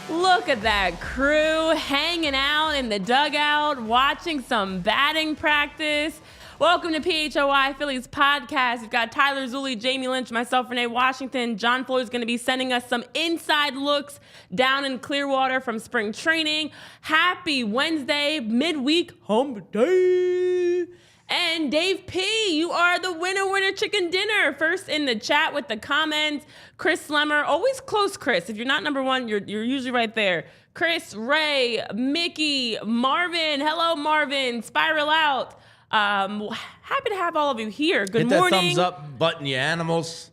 Look at that crew hanging out in the dugout, watching some batting practice. Welcome to PHLY Phillies podcast. We've got Tyler Zulli, Jamie Lynch, myself, Renee Washington. John Floyd's going to be sending us some inside looks down in Clearwater from spring training. Happy Wednesday, midweek hump day. And Dave P., you are the winner chicken dinner. First in the chat with the comments. Chris Slemmer, always close, Chris. If you're not number one, you're usually right there. Chris, Ray, Mickey, Marvin. Hello, Marvin. Spiral out. Happy to have all of you here. Good morning. Hit that thumbs up button, you animals.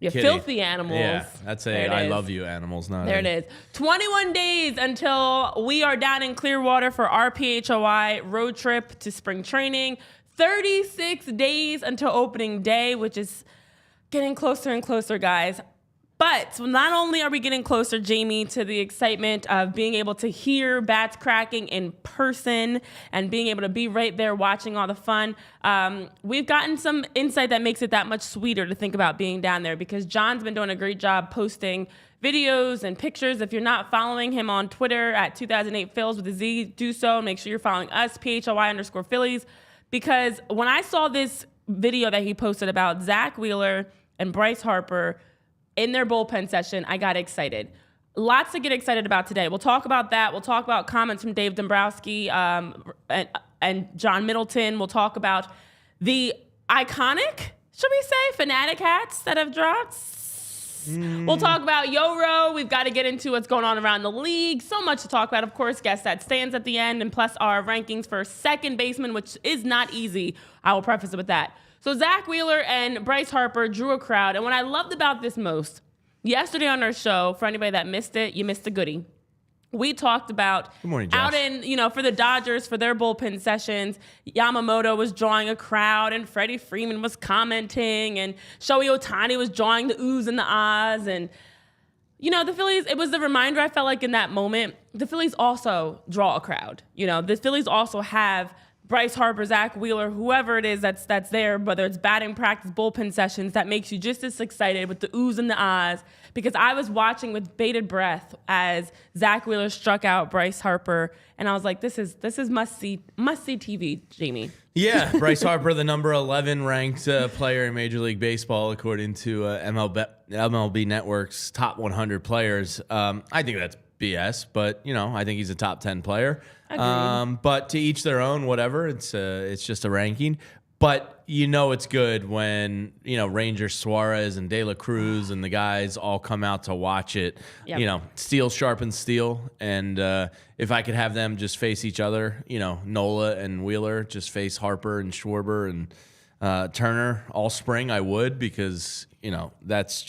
You Kitty. filthy animals. Yeah, that's I love you animals. Not there it is. 21 days until we are down in Clearwater for our PHLY road trip to spring training. 36 days until opening day, which is getting closer and closer, guys. But not only are we getting closer, Jamie, to the excitement of being able to hear bats cracking in person and being able to be right there watching all the fun, we've gotten some insight that makes it that much sweeter to think about being down there because John's been doing a great job posting videos and pictures. If you're not following him on Twitter at 2008 Phils with a Z, do so. Make sure you're following us, PHLY_Phillies, because when I saw this video that he posted about Zack Wheeler and Bryce Harper in their bullpen session, I got excited. Lots to get excited about today. We'll talk about that. We'll talk about comments from Dave Dombrowski and John Middleton. We'll talk about the iconic, should we say, Fanatic hats that have dropped. We'll talk about Yoro. We've got to get into what's going on around the league. So much to talk about. Of course, guess that stands at the end, and plus our rankings for second baseman, which is not easy. I will preface it with that. So Zack Wheeler and Bryce Harper drew a crowd. And what I loved about this most, yesterday on our show, for anybody that missed it, you missed a goodie. We talked about Good morning, Josh. Out in, for the Dodgers, for their bullpen sessions, Yamamoto was drawing a crowd and Freddie Freeman was commenting and Shohei Ohtani was drawing the oohs and the ahs. And, the Phillies, it was the reminder I felt like in that moment, the Phillies also draw a crowd. The Phillies also have Bryce Harper, Zack Wheeler, whoever it is that's there, whether it's batting practice, bullpen sessions, that makes you just as excited with the oohs and the ahs. Because I was watching with bated breath as Zack Wheeler struck out Bryce Harper, and I was like, "This is must-see TV, Jamie." Yeah, Bryce Harper, the number 11 ranked player in Major League Baseball, according to MLB Network's top 100 players. I think that's BS, but I think he's a top 10 player. But to each their own, whatever. It's just a ranking. But it's good when Ranger Suarez and De La Cruz and the guys all come out to watch it. Yep. Steel sharpens steel, and if I could have them just face each other, Nola and Wheeler just face Harper and Schwarber and Turner all spring, I would, because that's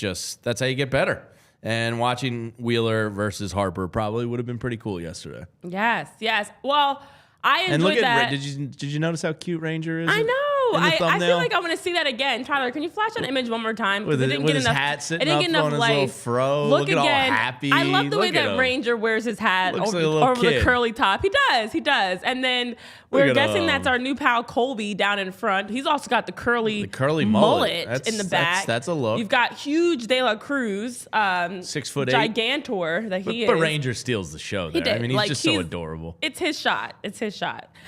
how you get better. And watching Wheeler versus Harper probably would have been pretty cool yesterday. Yes. Well, I enjoyed and look that. Did you notice how cute Ranger is? I know. I feel like I want to see that again. Tyler, can you flash that image one more time? With his hat sitting up on his little fro. Look again. All happy. I love the way that Ranger wears his hat over the curly top. He does. And then we're guessing that's our new pal Colby down in front. He's also got the curly mullet in the back. That's a look. You've got huge De La Cruz, 6'8", gigantor that he is. But Ranger steals the show there. I mean, he's just so adorable. It's his shot.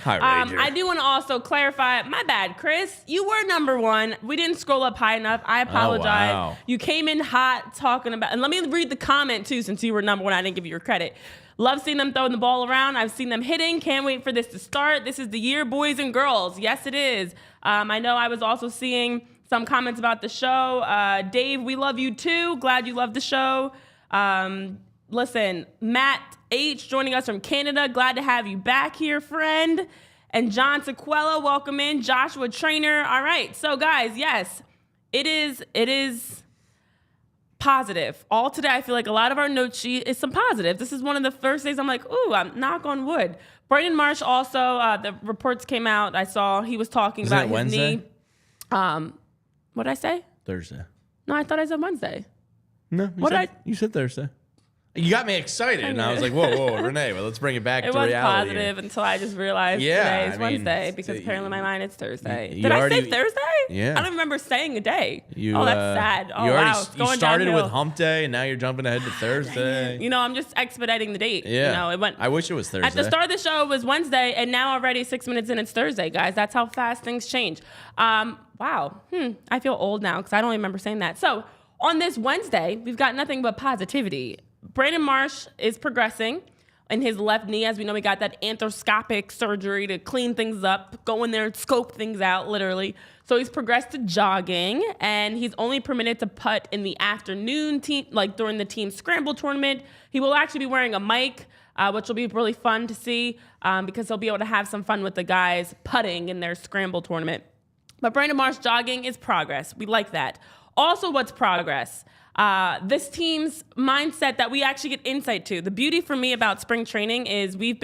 Hi, Ranger. I do want to also clarify. My bad, Chris. You were number one. We didn't scroll up high enough. I apologize. Oh, wow. You came in hot talking about, and let me read the comment too, since you were number one. I didn't give you your credit. Love seeing them throwing the ball around. I've seen them hitting. Can't wait for this to start. This is the year, boys and girls. Yes, it is. I know I was also seeing some comments about the show. Dave, we love you too. Glad you love the show. Listen, Matt H. joining us from Canada. Glad to have you back here, friend. And John Sequella, welcome in. Joshua Trainer. All right. So, guys, yes, it is positive. All today, I feel like a lot of our note sheet is some positive. This is one of the first days I'm like, ooh, I'm knock on wood. Brandon Marsh also, the reports came out. I saw he was talking about his Wednesday? knee. What did I say? Thursday. No, I thought I said Wednesday. No, you said Thursday. You got me excited, and I was like, whoa, Renee, well, let's bring it back to reality. It was positive until I just realized today is Wednesday because apparently in my mind it's Thursday. Did I say Thursday? Yeah. I don't remember saying a day. That's sad. Oh, wow. You started with hump day, and now you're jumping ahead to Thursday. I'm just expediting the date. Yeah. It went. I wish it was Thursday. At the start of the show, it was Wednesday, and now already 6 minutes in, it's Thursday, guys. That's how fast things change. Wow. I feel old now because I don't remember saying that. So on this Wednesday, we've got nothing but positivity. Brandon Marsh is progressing in his left knee. As we know, he got that arthroscopic surgery to clean things up, go in there and scope things out, literally. So he's progressed to jogging, and he's only permitted to putt in the afternoon team, like during the team scramble tournament. He will actually be wearing a mic, which will be really fun to see because he'll be able to have some fun with the guys putting in their scramble tournament. But Brandon Marsh jogging is progress. We like that. Also, what's progress? This team's mindset that we actually get insight to. The beauty for me about spring training is we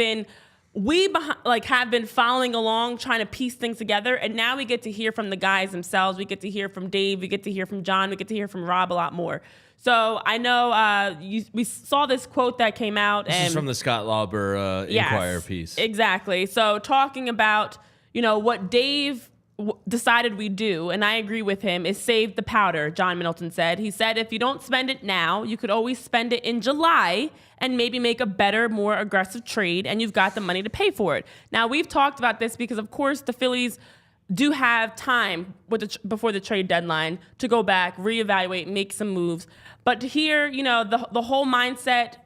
have been following along, trying to piece things together, and now we get to hear from the guys themselves. We get to hear from Dave. We get to hear from John. We get to hear from Rob a lot more. So I know we saw this quote that came out. This is from the Scott Lauber Inquirer piece. Exactly. So talking about what Dave decided we do, and I agree with him, is save the powder, John Middleton said. He said if you don't spend it now, you could always spend it in July and maybe make a better, more aggressive trade, and you've got the money to pay for it. Now, we've talked about this because, of course, the Phillies do have time before the trade deadline to go back, reevaluate, make some moves. But to hear, the whole mindset,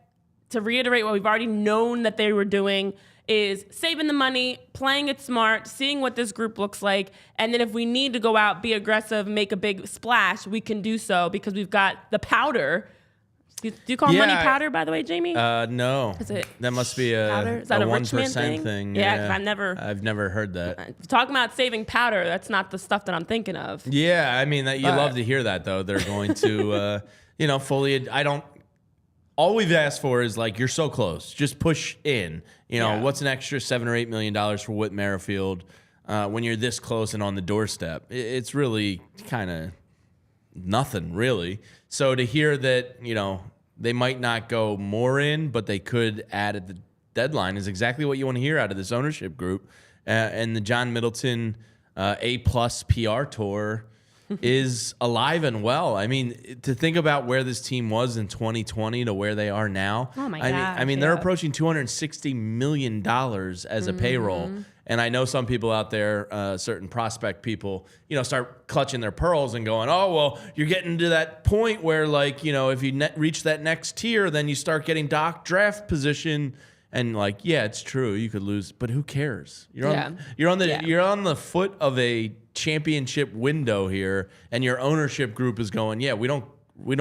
to reiterate what we've already known that they were doing, is saving the money, playing it smart, seeing what this group looks like, and then if we need to go out, be aggressive, make a big splash, we can do so because we've got the powder. Do you call money powder, by the way, Jamie? No. That must be a Is that a rich man 1% thing. Yeah, I've never heard that. Talking about saving powder, that's not the stuff that I'm thinking of. Yeah, I mean, you love to hear that, though. They're going to, fully. All we've asked for is you're so close. Just push in. What's an extra $7 or $8 million for Whit Merrifield when you're this close and on the doorstep? It's really kind of nothing, really. So to hear that, they might not go more in, but they could add at the deadline is exactly what you want to hear out of this ownership group. And the John Middleton A+ PR tour is alive and well. I mean, to think about where this team was in 2020 to where they are now. Oh my gosh, I mean, they're approaching $260 million as a payroll. And I know some people out there, certain prospect people, start clutching their pearls and going, oh, well, you're getting to that point where, if you reach that next tier, then you start getting draft position. And it's true, you could lose, but who cares? You're on the foot of a championship window here, and your ownership group is going,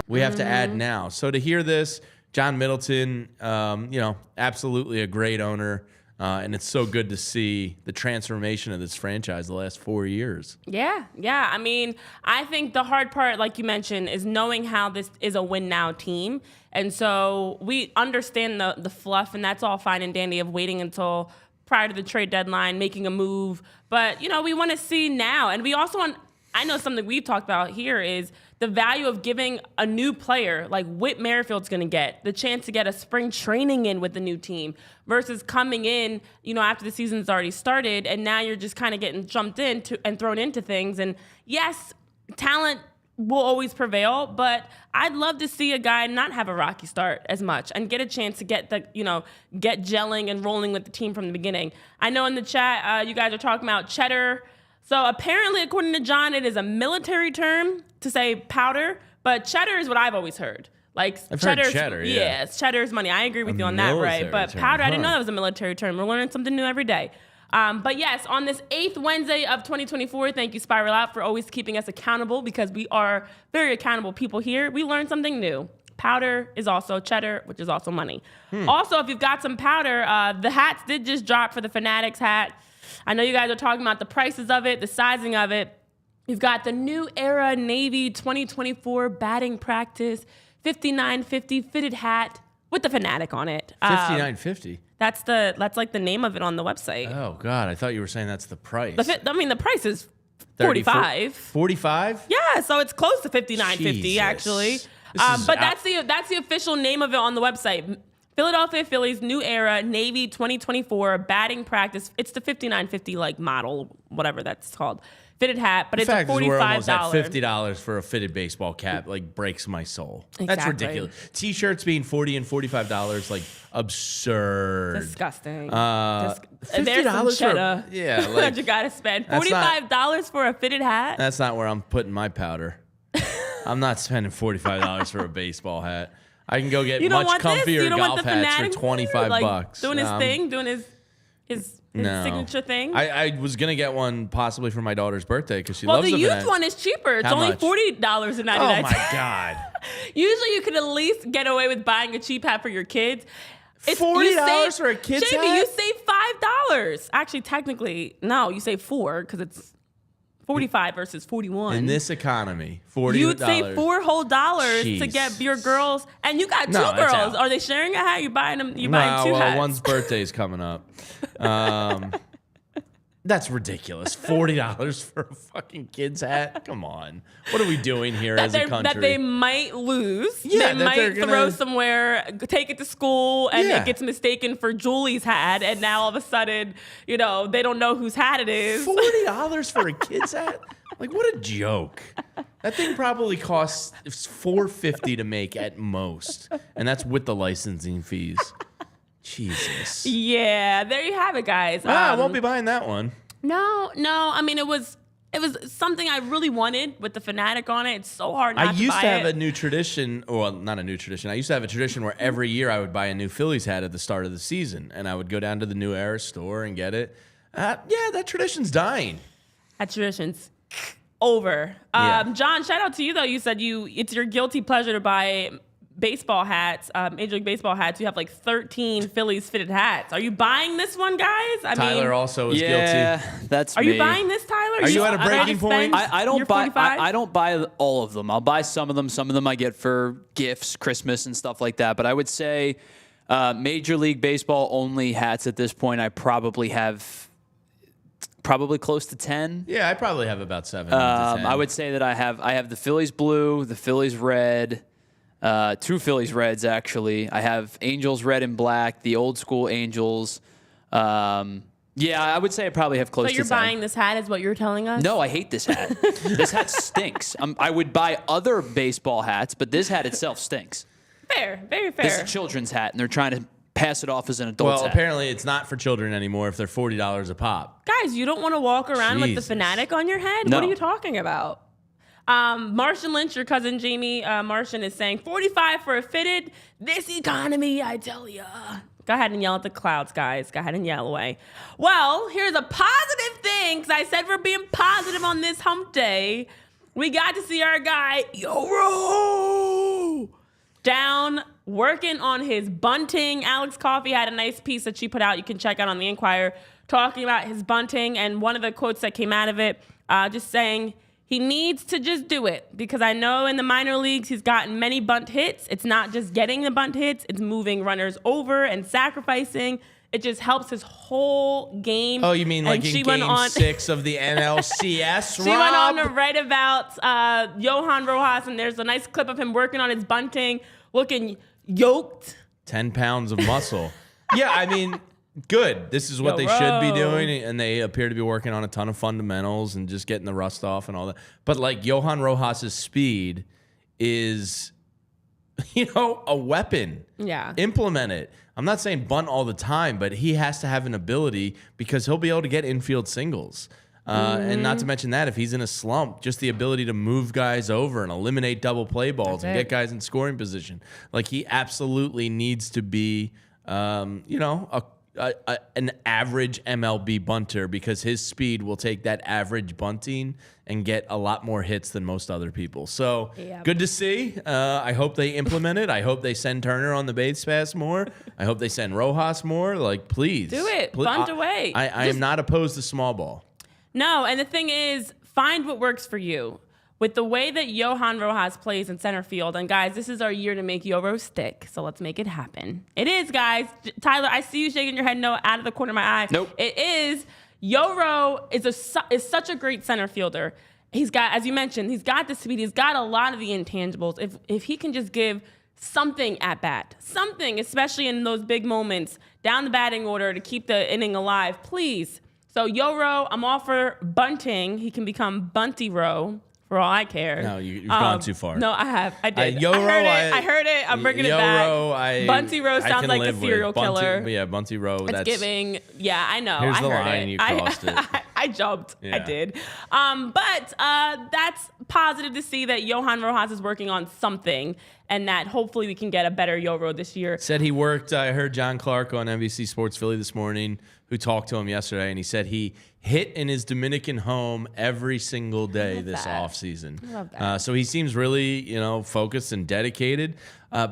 we have to add now. So to hear this, John Middleton, absolutely a great owner. And it's so good to see the transformation of this franchise the last 4 years. Yeah. I mean, I think the hard part, like you mentioned, is knowing how this is a win-now team. And so we understand the fluff, and that's all fine and dandy of waiting until prior to the trade deadline, making a move. But, we want to see now. And we also want, I know something we've talked about here is the value of giving a new player like Whit Merrifield's going to get the chance to get a spring training in with the new team versus coming in, after the season's already started, and now you're just kind of getting jumped into and thrown into things. And yes, talent will always prevail, but I'd love to see a guy not have a rocky start as much and get a chance to get get gelling and rolling with the team from the beginning. I know in the chat, you guys are talking about cheddar. So apparently, according to John, it is a military term to say powder, but cheddar is what I've always heard. I've heard cheddar, yeah. Yes, cheddar is money. I agree with you on that, right? But powder, I didn't know that was a military term. We're learning something new every day. But yes, on this 8th Wednesday of 2024, thank you, Spiral Out, for always keeping us accountable because we are very accountable people here. We learned something new. Powder is also cheddar, which is also money. Also, if you've got some powder, the hats did just drop for the Fanatics hat. I know you guys are talking about the prices of it, the sizing of it. You've got the New Era Navy 2024 batting practice $59.50 fitted hat with the Fanatic on it. $59.50. That's like the name of it on the website. Oh God, I thought you were saying that's the price. The price is $45. $45? Yeah, so it's close to $59.50 actually. But that's the official name of it on the website. Philadelphia Phillies New Era Navy 2024 batting practice. It's the $59.50 like model, whatever that's called. Fitted hat, but it's a $45. We're almost at $50 for a fitted baseball cap. Like breaks my soul. Exactly. That's ridiculous. T-shirts being $40 and $45, like absurd. Disgusting. $50 some cheddar that you gotta spend. $45 for a fitted hat. That's not where I'm putting my powder. I'm not spending $45 for a baseball hat. I can go get much comfier golf hats for $25. Doing his thing, doing his signature thing. I was gonna get one possibly for my daughter's birthday because she loves the used Fanatic. one is cheaper. It's only $40.99. Oh my God! Usually you could at least get away with buying a cheap hat for your kids. $40 for a kid's hat? Jamie, you save $5. Actually, technically, no, you save $4 because it's 45 versus 41. In this economy, $40. You'd save $4 whole to get your girls, and you got two girls. Are they sharing a hat? You buying them? You buying two hats? One's birthday's coming up. That's ridiculous. $40 for a fucking kid's hat? Come on. What are we doing here as a country? That they might lose. Yeah, they might throw somewhere, take it to school, and it gets mistaken for Julie's hat, and now all of a sudden, they don't know whose hat it is. $40 for a kid's hat? Like, what a joke. That thing probably costs $450 to make at most, and that's with the licensing fees. Jesus. Yeah, there you have it, guys. I won't be buying that one. No. I mean, it was something I really wanted with the Fanatic on it. It's so hard not to buy it. I used to have a new tradition, well, not a new tradition. I used to have a tradition where every year I would buy a new Phillies hat at the start of the season, and I would go down to the New Era store and get it. That tradition's dying. That tradition's over. John, shout out to you, though. You said it's your guilty pleasure to buy baseball hats, Major League Baseball hats. You have like 13 Phillies fitted hats. Are you buying this one, guys? Tyler also is guilty. Yeah, that's me. Are you buying this, Tyler? Are you at a breaking point? I don't buy. I don't buy all of them. I'll buy some of them. Some of them I get for gifts, Christmas, and stuff like that. But I would say Major League Baseball only hats at this point. I probably have close to 10. Yeah, I probably have about 7 to 10. I would say that I have the Phillies blue, the Phillies red. 2 Phillies reds, actually. I have Angels red and black, the old school Angels. Yeah, I would say I probably have close to 10. So you're buying this hat is what you're telling us? No, I hate this hat. This hat stinks. I would buy other baseball hats, but this hat itself stinks. Fair, very fair. This is a children's hat, and they're trying to pass it off as an adult's hat. Well, apparently it's not for children anymore if they're $40 a pop. Guys, you don't want to walk around with the Fanatic on your head? No. What are you talking about? Martian Lynch, your cousin Jamie Martian, is saying 45 for a fitted. This economy, I tell ya. Go ahead and yell at the clouds, guys. Go ahead and yell away. Well, here's a positive thing, because I said we're being positive on this hump day. We got to see our guy, Yoro, down working on his bunting. Alex Coffey had a nice piece that she put out. You can check out on the Inquirer, talking about his bunting. And one of the quotes that came out of it, just saying, he needs to just do it, because I know in the minor leagues he's gotten many bunt hits. It's not just getting the bunt hits. It's moving runners over and sacrificing. It just helps his whole game. Oh, you mean like in Game 6 of the NLCS, Rob? She went on to write about Johan Rojas, and there's a nice clip of him working on his bunting, looking yoked. 10 pounds of muscle. Yeah, I mean, good. This is what they should be doing, and they appear to be working on a ton of fundamentals and just getting the rust off and all that. But like Johan Rojas' speed is, a weapon. Yeah. Implement it. I'm not saying bunt all the time, but he has to have an ability, because he'll be able to get infield singles. And not to mention that, if he's in a slump, just the ability to move guys over and eliminate double play balls and get guys in scoring position. Like, he absolutely needs to be, an average MLB bunter, because his speed will take that average bunting and get a lot more hits than most other people. So good to see. I hope they implement it. I hope they send Turner on the base pass more. I hope they send Rojas more. Like, please. Do it. Bunt away. I am not opposed to small ball. No, and the thing is, find what works for you. with the way that Johan Rojas plays in center field, and guys, this is our year to make Yoro stick, so let's make it happen. It is, guys. Tyler, I see you shaking your head no out of the corner of my eye. Nope. It is. Yoro is such a great center fielder. He's got, as you mentioned, he's got the speed. He's got a lot of the intangibles. If he can just give something at bat, something, especially in those big moments, down the batting order to keep the inning alive, please. So Yoro, I'm all for bunting. He can become Bunty Row. For all I care. No, you've gone too far. No, I have. I did. Yoro, I heard it. I'm bringing it back. Bunty Row sounds like a serial killer. Yeah, Bunty Row. It's giving. Yeah, I know. Here's I the heard line. it. You crossed it. I jumped. Yeah. I did. But that's positive to see that Johan Rojas is working on something, and that hopefully we can get a better Yoro this year. Said he worked. I heard John Clark on NBC Sports Philly this morning, who talked to him yesterday, and he said he hit in his Dominican home every single day this offseason. I love that. So he seems really, focused and dedicated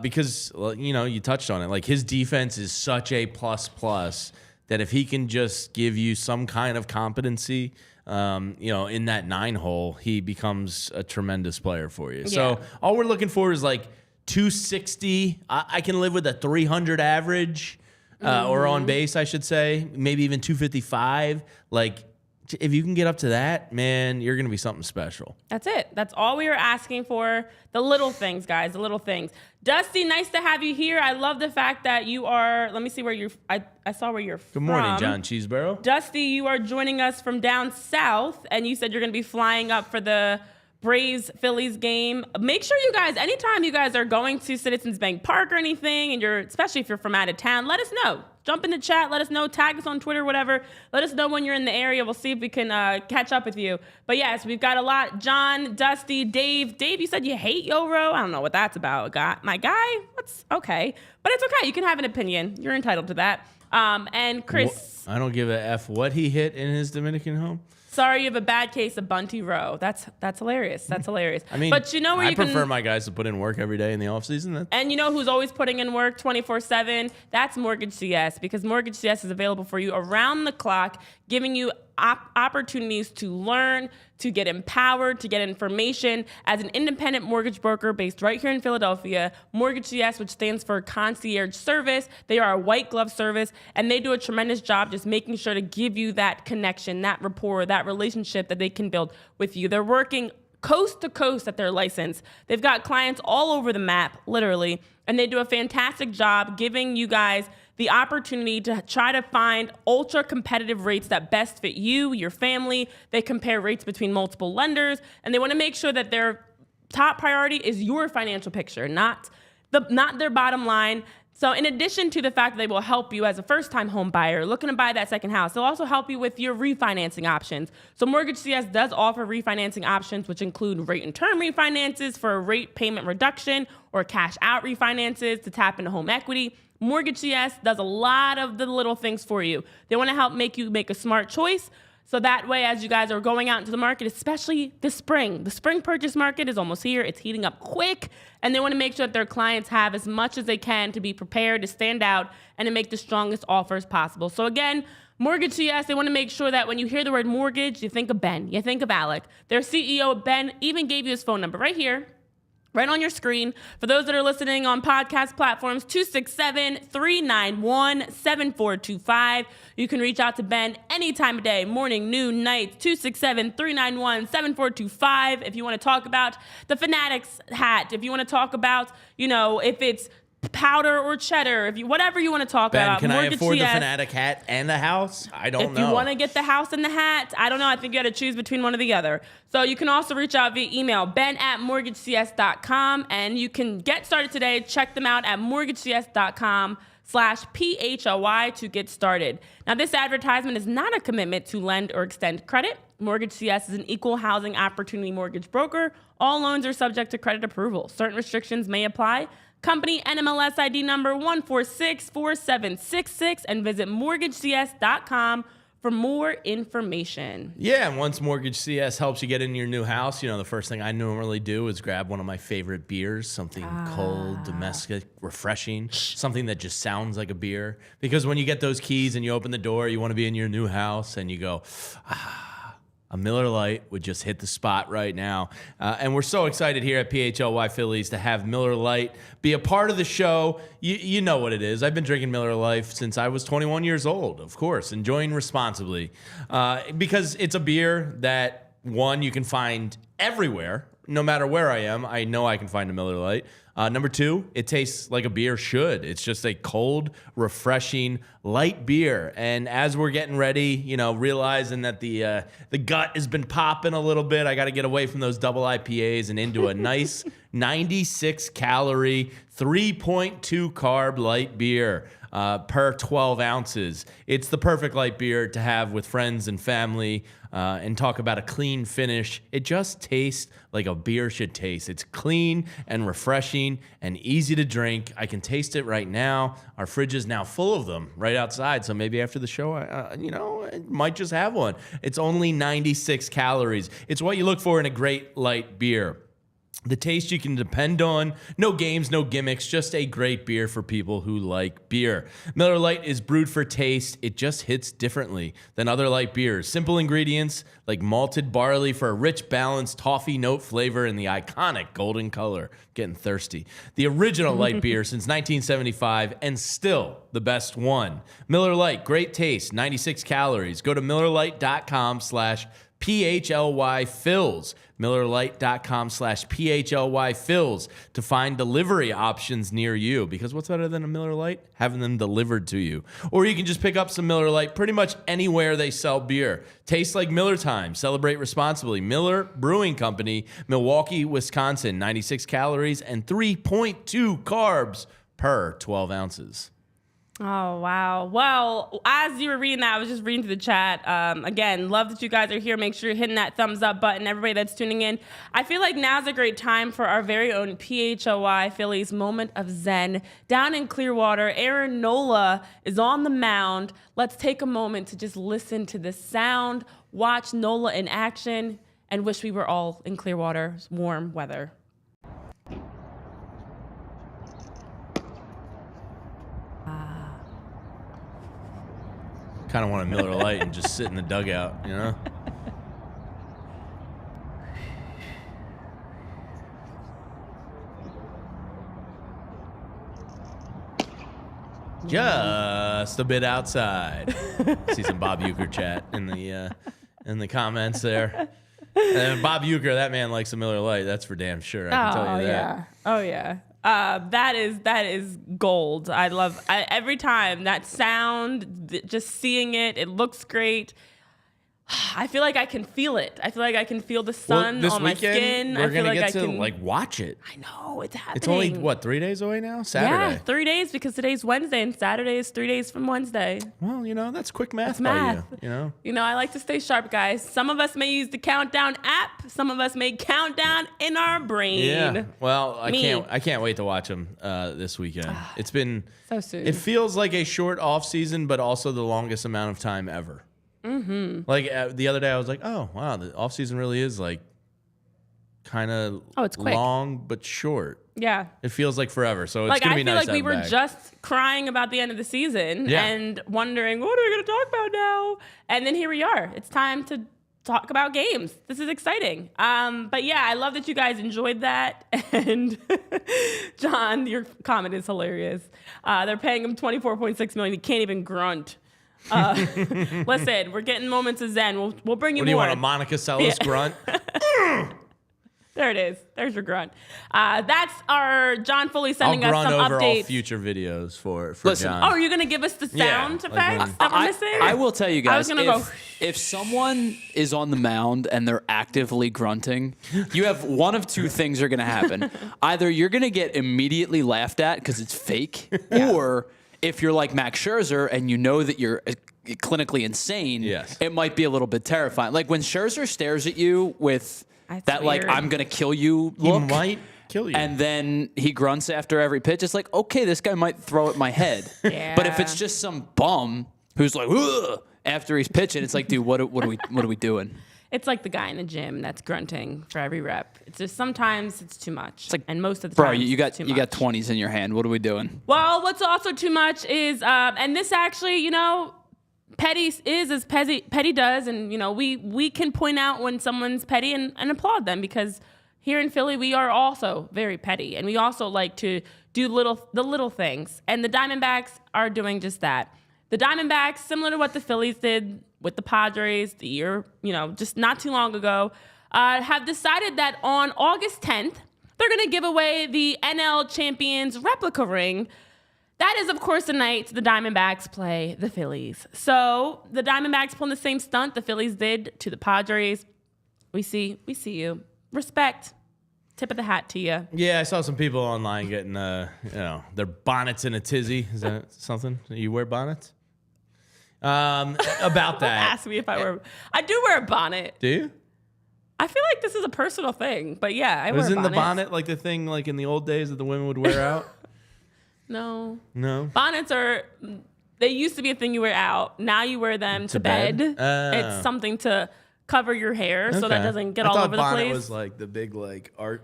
because, you touched on it. Like, his defense is such a plus that if he can just give you some kind of competency, in that 9-hole, he becomes a tremendous player for you. Yeah. So all we're looking for is like 260. I can live with a 300 average. Or on base, I should say, maybe even 255. Like, if you can get up to that, man, you're going to be something special. That's it. That's all we were asking for. The little things, guys, the little things. Dusty, nice to have you here. I love the fact that you are, let me see where you're, I saw where you're from. Good morning, John Cheeseborough. Dusty, you are joining us from down south, and you said you're going to be flying up for the Braves Phillies game. Make sure you guys, anytime you guys are going to Citizens Bank Park or anything, and especially if you're from out of town, let us know. Jump in the chat, let us know, tag us on Twitter, whatever. Let us know when you're in the area. We'll see if we can catch up with you. But yes, we've got a lot. John, Dusty, Dave. Dave, you said you hate Yoro. I don't know what that's about. My guy? What's okay. But it's okay. You can have an opinion. You're entitled to that. And Chris. I don't give a F what he hit in his Dominican home. Sorry, you have a bad case of Bunty Row. That's hilarious. That's hilarious. I mean, but you know where I prefer my guys to put in work every day in the offseason. And you know who's always putting in work 24/7? That's Mortgage CS, because Mortgage CS is available for you around the clock, giving you opportunities to learn, to get empowered, to get information. As an independent mortgage broker based right here in Philadelphia, Mortgage CS, which stands for Concierge Service, they are a white glove service, and they do a tremendous job just making sure to give you that connection, that rapport, that relationship that they can build with you. They're working coast to coast at their license. They've got clients all over the map, literally, and they do a fantastic job giving you guys the opportunity to try to find ultra competitive rates that best fit you, your family. They compare rates between multiple lenders, and they want to make sure that their top priority is your financial picture, not their bottom line. So in addition to the fact that they will help you as a first-time home buyer looking to buy that second house, they'll also help you with your refinancing options. So Mortgage CS does offer refinancing options, which include rate and term refinances for a rate payment reduction or cash out refinances to tap into home equity. Mortgage CS does a lot of the little things for you. They want to help make you make a smart choice. So that way, as you guys are going out into the market, especially the spring purchase market is almost here. It's heating up quick, and they want to make sure that their clients have as much as they can to be prepared, to stand out, and to make the strongest offers possible. So again, Mortgage CS, they want to make sure that when you hear the word mortgage, you think of Ben, you think of Alec. Their CEO, Ben, even gave you his phone number right here, right on your screen. For those that are listening on podcast platforms, 267-391-7425. You can reach out to Ben any time of day, morning, noon, night, 267-391-7425. If you want to talk about the Fanatics hat, if you want to talk about, if it's powder or cheddar, whatever you want to talk about. Ben, can Mortgage I afford CS. the Fanatic hat and the house? I don't know. If you want to get the house and the hat, I don't know. I think you got to choose between one or the other. So you can also reach out via email, ben@mortgagecs.com, and you can get started today. Check them out at mortgagecs.com/PHLY to get started. Now, this advertisement is not a commitment to lend or extend credit. Mortgage CS is an equal housing opportunity mortgage broker. All loans are subject to credit approval. Certain restrictions may apply. Company NMLS ID number 1464766, and visit mortgagecs.com for more information. Yeah, and once Mortgage CS helps you get in your new house, the first thing I normally do is grab one of my favorite beers, something cold, domestic, refreshing, something that just sounds like a beer. Because when you get those keys and you open the door, you want to be in your new house and you go, a Miller Lite would just hit the spot right now. And we're so excited here at PHLY Phillies to have Miller Lite be a part of the show. You know what it is. I've been drinking Miller Lite since I was 21 years old, of course, enjoying responsibly. Because it's a beer that, one, you can find everywhere. No matter where I am, I know I can find a Miller Lite. Number two, it tastes like a beer should. It's just a cold, refreshing, light beer. And as we're getting ready, realizing that the gut has been popping a little bit, I got to get away from those double IPAs and into a nice 96 calorie, 3.2 carb light beer. Per 12 ounces. It's the perfect light beer to have with friends and family and talk about a clean finish. It just tastes like a beer should taste. It's clean and refreshing and easy to drink. I can taste it right now. Our fridge is now full of them right outside. So maybe after the show, I might just have one. It's only 96 calories. It's what you look for in a great light beer. The taste you can depend on. No games, no gimmicks, just a great beer for people who like beer. Miller Lite is brewed for taste. It just hits differently than other light beers. Simple ingredients like malted barley for a rich, balanced toffee note flavor and the iconic golden color. Getting thirsty. The original light beer since 1975 and still the best one. Miller Lite, great taste, 96 calories. Go to MillerLite.com/PHLY Phillies. MillerLite.com/PHLY Phillies to find delivery options near you. Because what's better than a Miller Lite? Having them delivered to you. Or you can just pick up some Miller Lite pretty much anywhere they sell beer. Tastes like Miller time. Celebrate responsibly. Miller Brewing Company, Milwaukee, Wisconsin. 96 calories and 3.2 carbs per 12 ounces. Oh, wow. Well, as you were reading that, I was just reading through the chat. Again, love that you guys are here. Make sure you're hitting that thumbs up button, everybody that's tuning in. I feel like now's a great time for our very own PHLY Phillies Moment of Zen. Down in Clearwater, Aaron Nola is on the mound. Let's take a moment to just listen to the sound, watch Nola in action, and wish we were all in Clearwater's warm weather. Kind of want a Miller Lite and just sit in the dugout, Just a bit outside. See some Bob Uecker chat in the comments there. And Bob Uecker, that man likes a Miller Lite. That's for damn sure. I can tell you that. Yeah. Oh yeah. That is gold. I love every time that sound, just seeing it. It looks great. I feel like I can feel it. I feel like I can feel the sun on my skin. We're gonna get to can watch it. I know it's happening. It's only 3 days away now. Saturday. Yeah, 3 days because today's Wednesday and Saturday is 3 days from Wednesday. Well, that's quick math. By you. I like to stay sharp, guys. Some of us may use the Countdown app. Some of us may count down in our brain. Yeah. Well, I can't wait to watch them this weekend. It's been so soon. It feels like a short off season, but also the longest amount of time ever. Mm-hmm. Like the other day, I was like, "Oh wow, the off season really is like kind of it's quick. Long but short." Yeah, it feels like forever. So it's gonna be nice. I feel like we were just crying about the end of the season and wondering what are we gonna talk about now, and then here we are. It's time to talk about games. This is exciting. But yeah, I love that you guys enjoyed that. And John, your comment is hilarious. They're paying him $24.6 million. He can't even grunt. Listen, we're getting moments of zen. We'll bring you more. What do you want, a Monica Seles grunt? There it is. There's your grunt. That's our John Foley sending us some updates. I'll grunt over all future videos for Listen, John. Oh, are you going to give us the sound effects that we're missing? I will tell you guys, I was gonna go. If someone is on the mound and they're actively grunting, you have one of two things are going to happen. Either you're going to get immediately laughed at because it's fake, or if you're like Max Scherzer and you know that you're clinically insane, it might be a little bit terrifying. Like when Scherzer stares at you with that, weird. Like, I'm going to kill you look. He might kill you. And then he grunts after every pitch. It's like, okay, this guy might throw at my head. But if it's just some bum who's like, ugh, after he's pitching, it's like, dude, what are we doing? It's like the guy in the gym that's grunting for every rep. It's just sometimes it's too much. It's like, and most of the time, bro, you got 20s in your hand. What are we doing? Well, what's also too much is, and this actually, petty is as petty does, and we can point out when someone's petty and applaud them, because here in Philly we are also very petty, and we also like to do the little things, and the Diamondbacks are doing just that. The Diamondbacks, similar to what the Phillies did with the Padres the year, just not too long ago, have decided that on August 10th they're going to give away the NL Champions replica ring. That is, of course, the night the Diamondbacks play the Phillies. So the Diamondbacks pulling the same stunt the Phillies did to the Padres. We see you. Respect. Tip of the hat to you. Yeah, I saw some people online getting, their bonnets in a tizzy. Is that something? You wear bonnets? About that. Ask me if I wear. I do wear a bonnet. Do you? I feel like this is a personal thing, but yeah, I wear bonnets. Wasn't the bonnet like the thing like in the old days that the women would wear out? No. Bonnets they used to be a thing you wear out. Now you wear them to bed. It's something to cover your hair so that doesn't get all over the place. I thought bonnet was like the big like arch.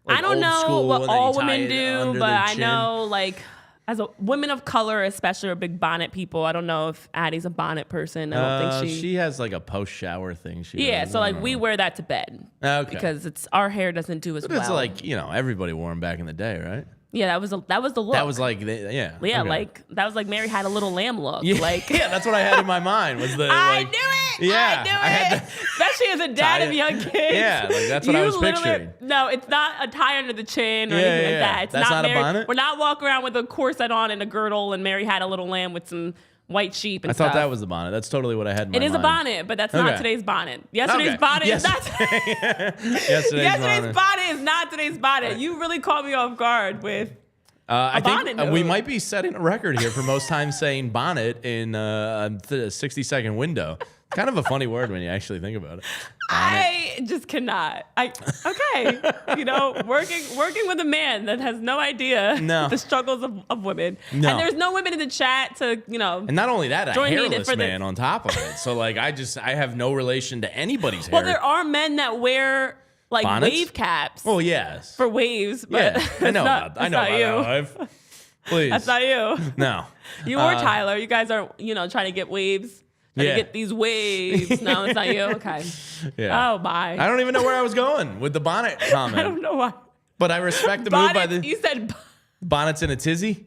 Like I don't know what all women do, but I know like as a women of color, especially, are big bonnet people. I don't know if Addie's a bonnet person. I don't think she has like a post shower thing. So like we wear that to bed. Okay. Because our hair doesn't do as well. It's like everybody wore them back in the day, right? Yeah, that was the look. That was like Yeah, okay. like that was like Mary Had a Little Lamb look. Yeah, like that's what I had in my mind. Was the I knew it. Yeah, I knew it. Especially as a dad of young kids. Yeah, like that's what I was picturing. No, it's not a tie under the chin or anything like that. It's that's not Mary, a bonnet. We're not walking around with a corset on and a girdle and Mary Had a Little Lamb with some white sheep and stuff. I thought that was the bonnet. That's totally what I had in my mind. It is a bonnet, but that's not today's bonnet. Yesterday's bonnet is not Yesterday's bonnet is not today's bonnet. You really caught me off guard with I think we might be setting a record here for most times saying bonnet in a 60-second window. Kind of a funny word when you actually think about it. I just cannot. Working with a man that has no idea the struggles of women. No. And there's no women in the chat to, And not only that, a hairless man this. on top of it. So like I have no relation to anybody's hair. Well, there are men that wear like bonnets? wave caps. Oh yes. For waves, but I know about that. Please. That's not you. No. You or Tyler. You guys are, trying to get waves. Trying to get these waves. No, it's not you. Okay. Yeah. Oh, bye. I don't even know where I was going with the bonnet comment. I don't know why. But I respect the move by the. You said bonnets in a tizzy.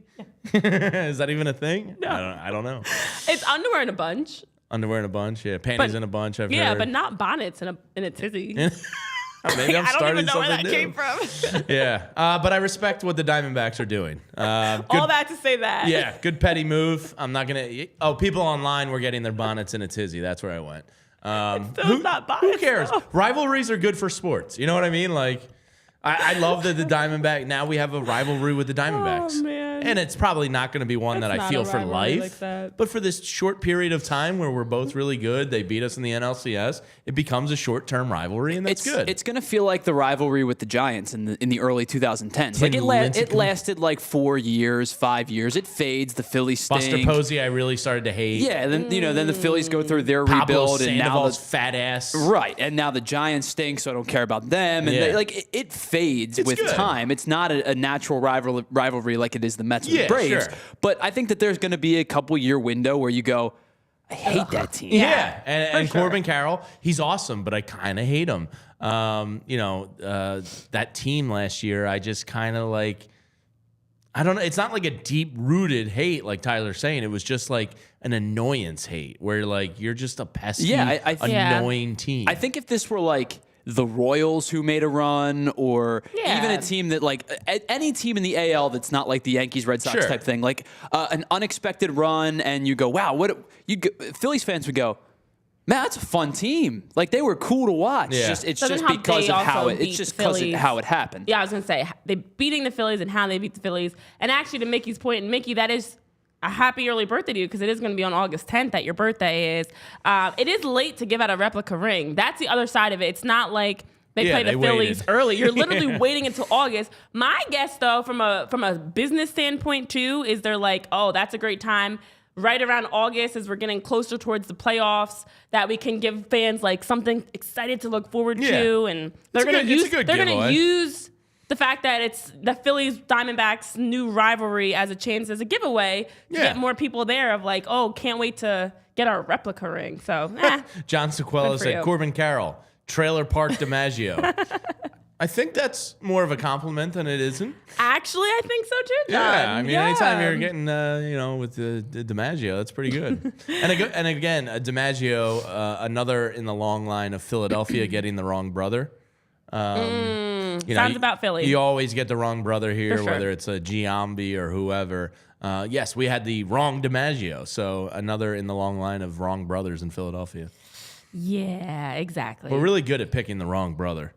Is that even a thing? No. I don't know. It's underwear in a bunch. Underwear in a bunch, yeah. Panties in a bunch. I've heard. But not bonnets in a tizzy. Maybe I'm I don't even starting know where that something came from. Yeah, but I respect what the Diamondbacks are doing. All that to say that. Yeah, good petty move. I'm not gonna. Oh, people online were getting their bonnets in a tizzy. That's where I went. Not bonnets. Who cares? Though. Rivalries are good for sports. You know what I mean? Like, I love that the Diamondback. Now we have a rivalry with the Diamondbacks. Oh, man. And it's probably not going to be one that I feel for life. Like but for this short period of time where we're both really good, they beat us in the NLCS, it becomes a short-term rivalry, and that's good. It's going to feel like the rivalry with the Giants in the early 2010s. Like it lasted like 4 years, 5 years. It fades. The Phillies stink. Buster Posey, I really started to hate. Yeah, then then the Phillies go through their Pablo rebuild, and now the fat ass. Right, and now the Giants stink, so I don't care about them. And it fades with good. time. It's not a natural rivalry like it is the Mets and the Braves. Sure. But I think that there's going to be a couple-year window where you go, I hate that team. Yeah, and Corbin Carroll, he's awesome, but I kind of hate him. That team last year, I just kind of like, I don't know. It's not like a deep-rooted hate like Tyler's saying. It was just like an annoyance hate where like you're just a pesky, annoying team. I think if this were like the Royals who made a run, or even a team that like any team in the AL that's not like the Yankees, Red Sox type thing, like an unexpected run, and you go, wow, Phillies fans would go, man, that's a fun team. Like they were cool to watch. Yeah. It's just because of how it happened. Yeah, I was gonna say they beating the Phillies and how they beat the Phillies, and actually to Mickey's point, and Mickey, that is a happy early birthday to you because it is going to be on August 10th that your birthday is. It is late to give out a replica ring. That's the other side of it. It's not like they play the Phillies early. You're literally waiting until August. My guess, though, from a business standpoint, too, is they're like, oh, that's a great time right around August as we're getting closer towards the playoffs that we can give fans like something excited to look forward to. And they're going to use the fact that it's the Phillies Diamondbacks new rivalry as a chance, as a giveaway to get more people there of like, oh, can't wait to get our replica ring. So, John Sequella Good for said, you. Corbin Carroll, Trailer Park DiMaggio. I think that's more of a compliment than it isn't. actually, I think so too, John. Yeah, I mean, anytime you're getting, with the DiMaggio, that's pretty good. and again, DiMaggio, another in the long line of Philadelphia getting the wrong brother. Sounds about Philly. You always get the wrong brother here, For sure. whether it's a Giambi or whoever. Yes, we had the wrong DiMaggio, so another in the long line of wrong brothers in Philadelphia. Yeah, exactly. We're really good at picking the wrong brother.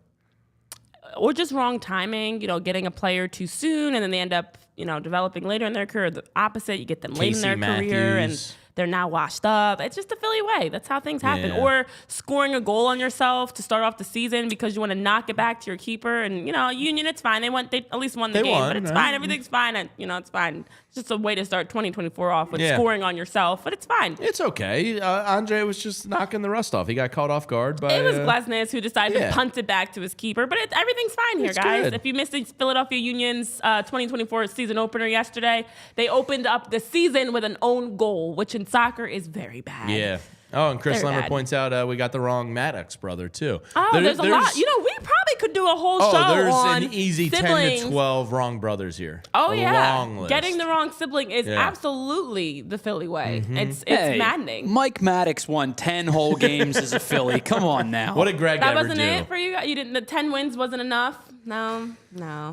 Or just wrong timing, getting a player too soon and then they end up, developing later in their career. The opposite, you get them late in their career and they're now washed up. It's just the Philly way. That's how things happen. Yeah. Or scoring a goal on yourself to start off the season because you want to knock it back to your keeper. And, Union, it's fine. They at least won the game, but it's fine. Everything's fine. And, it's fine. It's just a way to start 2024 off with scoring on yourself, but it's fine. It's okay. Andre was just knocking the rust off. He got caught off guard by... It was Glesnes who decided to punt it back to his keeper, but everything's fine here, It's guys. good. If you missed the Philadelphia Union's 2024 season opener yesterday, they opened up the season with an own goal, which in soccer is very bad. Yeah. Oh, and Chris Very Lemmer bad. points out we got the wrong Maddox brother, too. Oh, there's a lot. We probably could do a whole show there's on an easy siblings. 10 to 12 wrong brothers here. Oh, A yeah. long list. Getting the wrong sibling is Yeah. absolutely the Philly way. It's Hey, maddening. Mike Maddox won 10 whole games as a Philly. Come on now. What did Greg That ever wasn't do? it for you? You didn't. The 10 wins wasn't enough. No.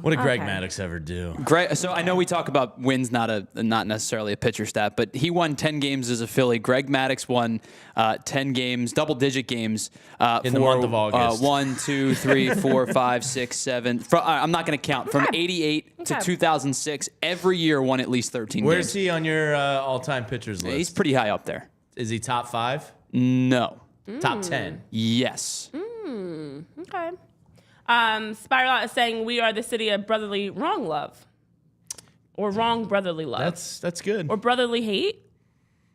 What did Greg Okay. Maddox ever do? Greg, so I know we talk about wins, not necessarily a pitcher stat, but he won 10 games as a Philly. Greg Maddox won 10 games, double-digit games In the month of August. 1, 2, 3, 4, 5, 6, 7. I'm not going to count. From 88 to Okay. 2006, every year won at least 13 Where's games. he on your all-time pitchers list? He's pretty high up there. Is he top 5? No. Top 10? Yes. Okay. Spiral is saying we are the city of brotherly wrong love, or wrong brotherly love, That's good. or brotherly hate.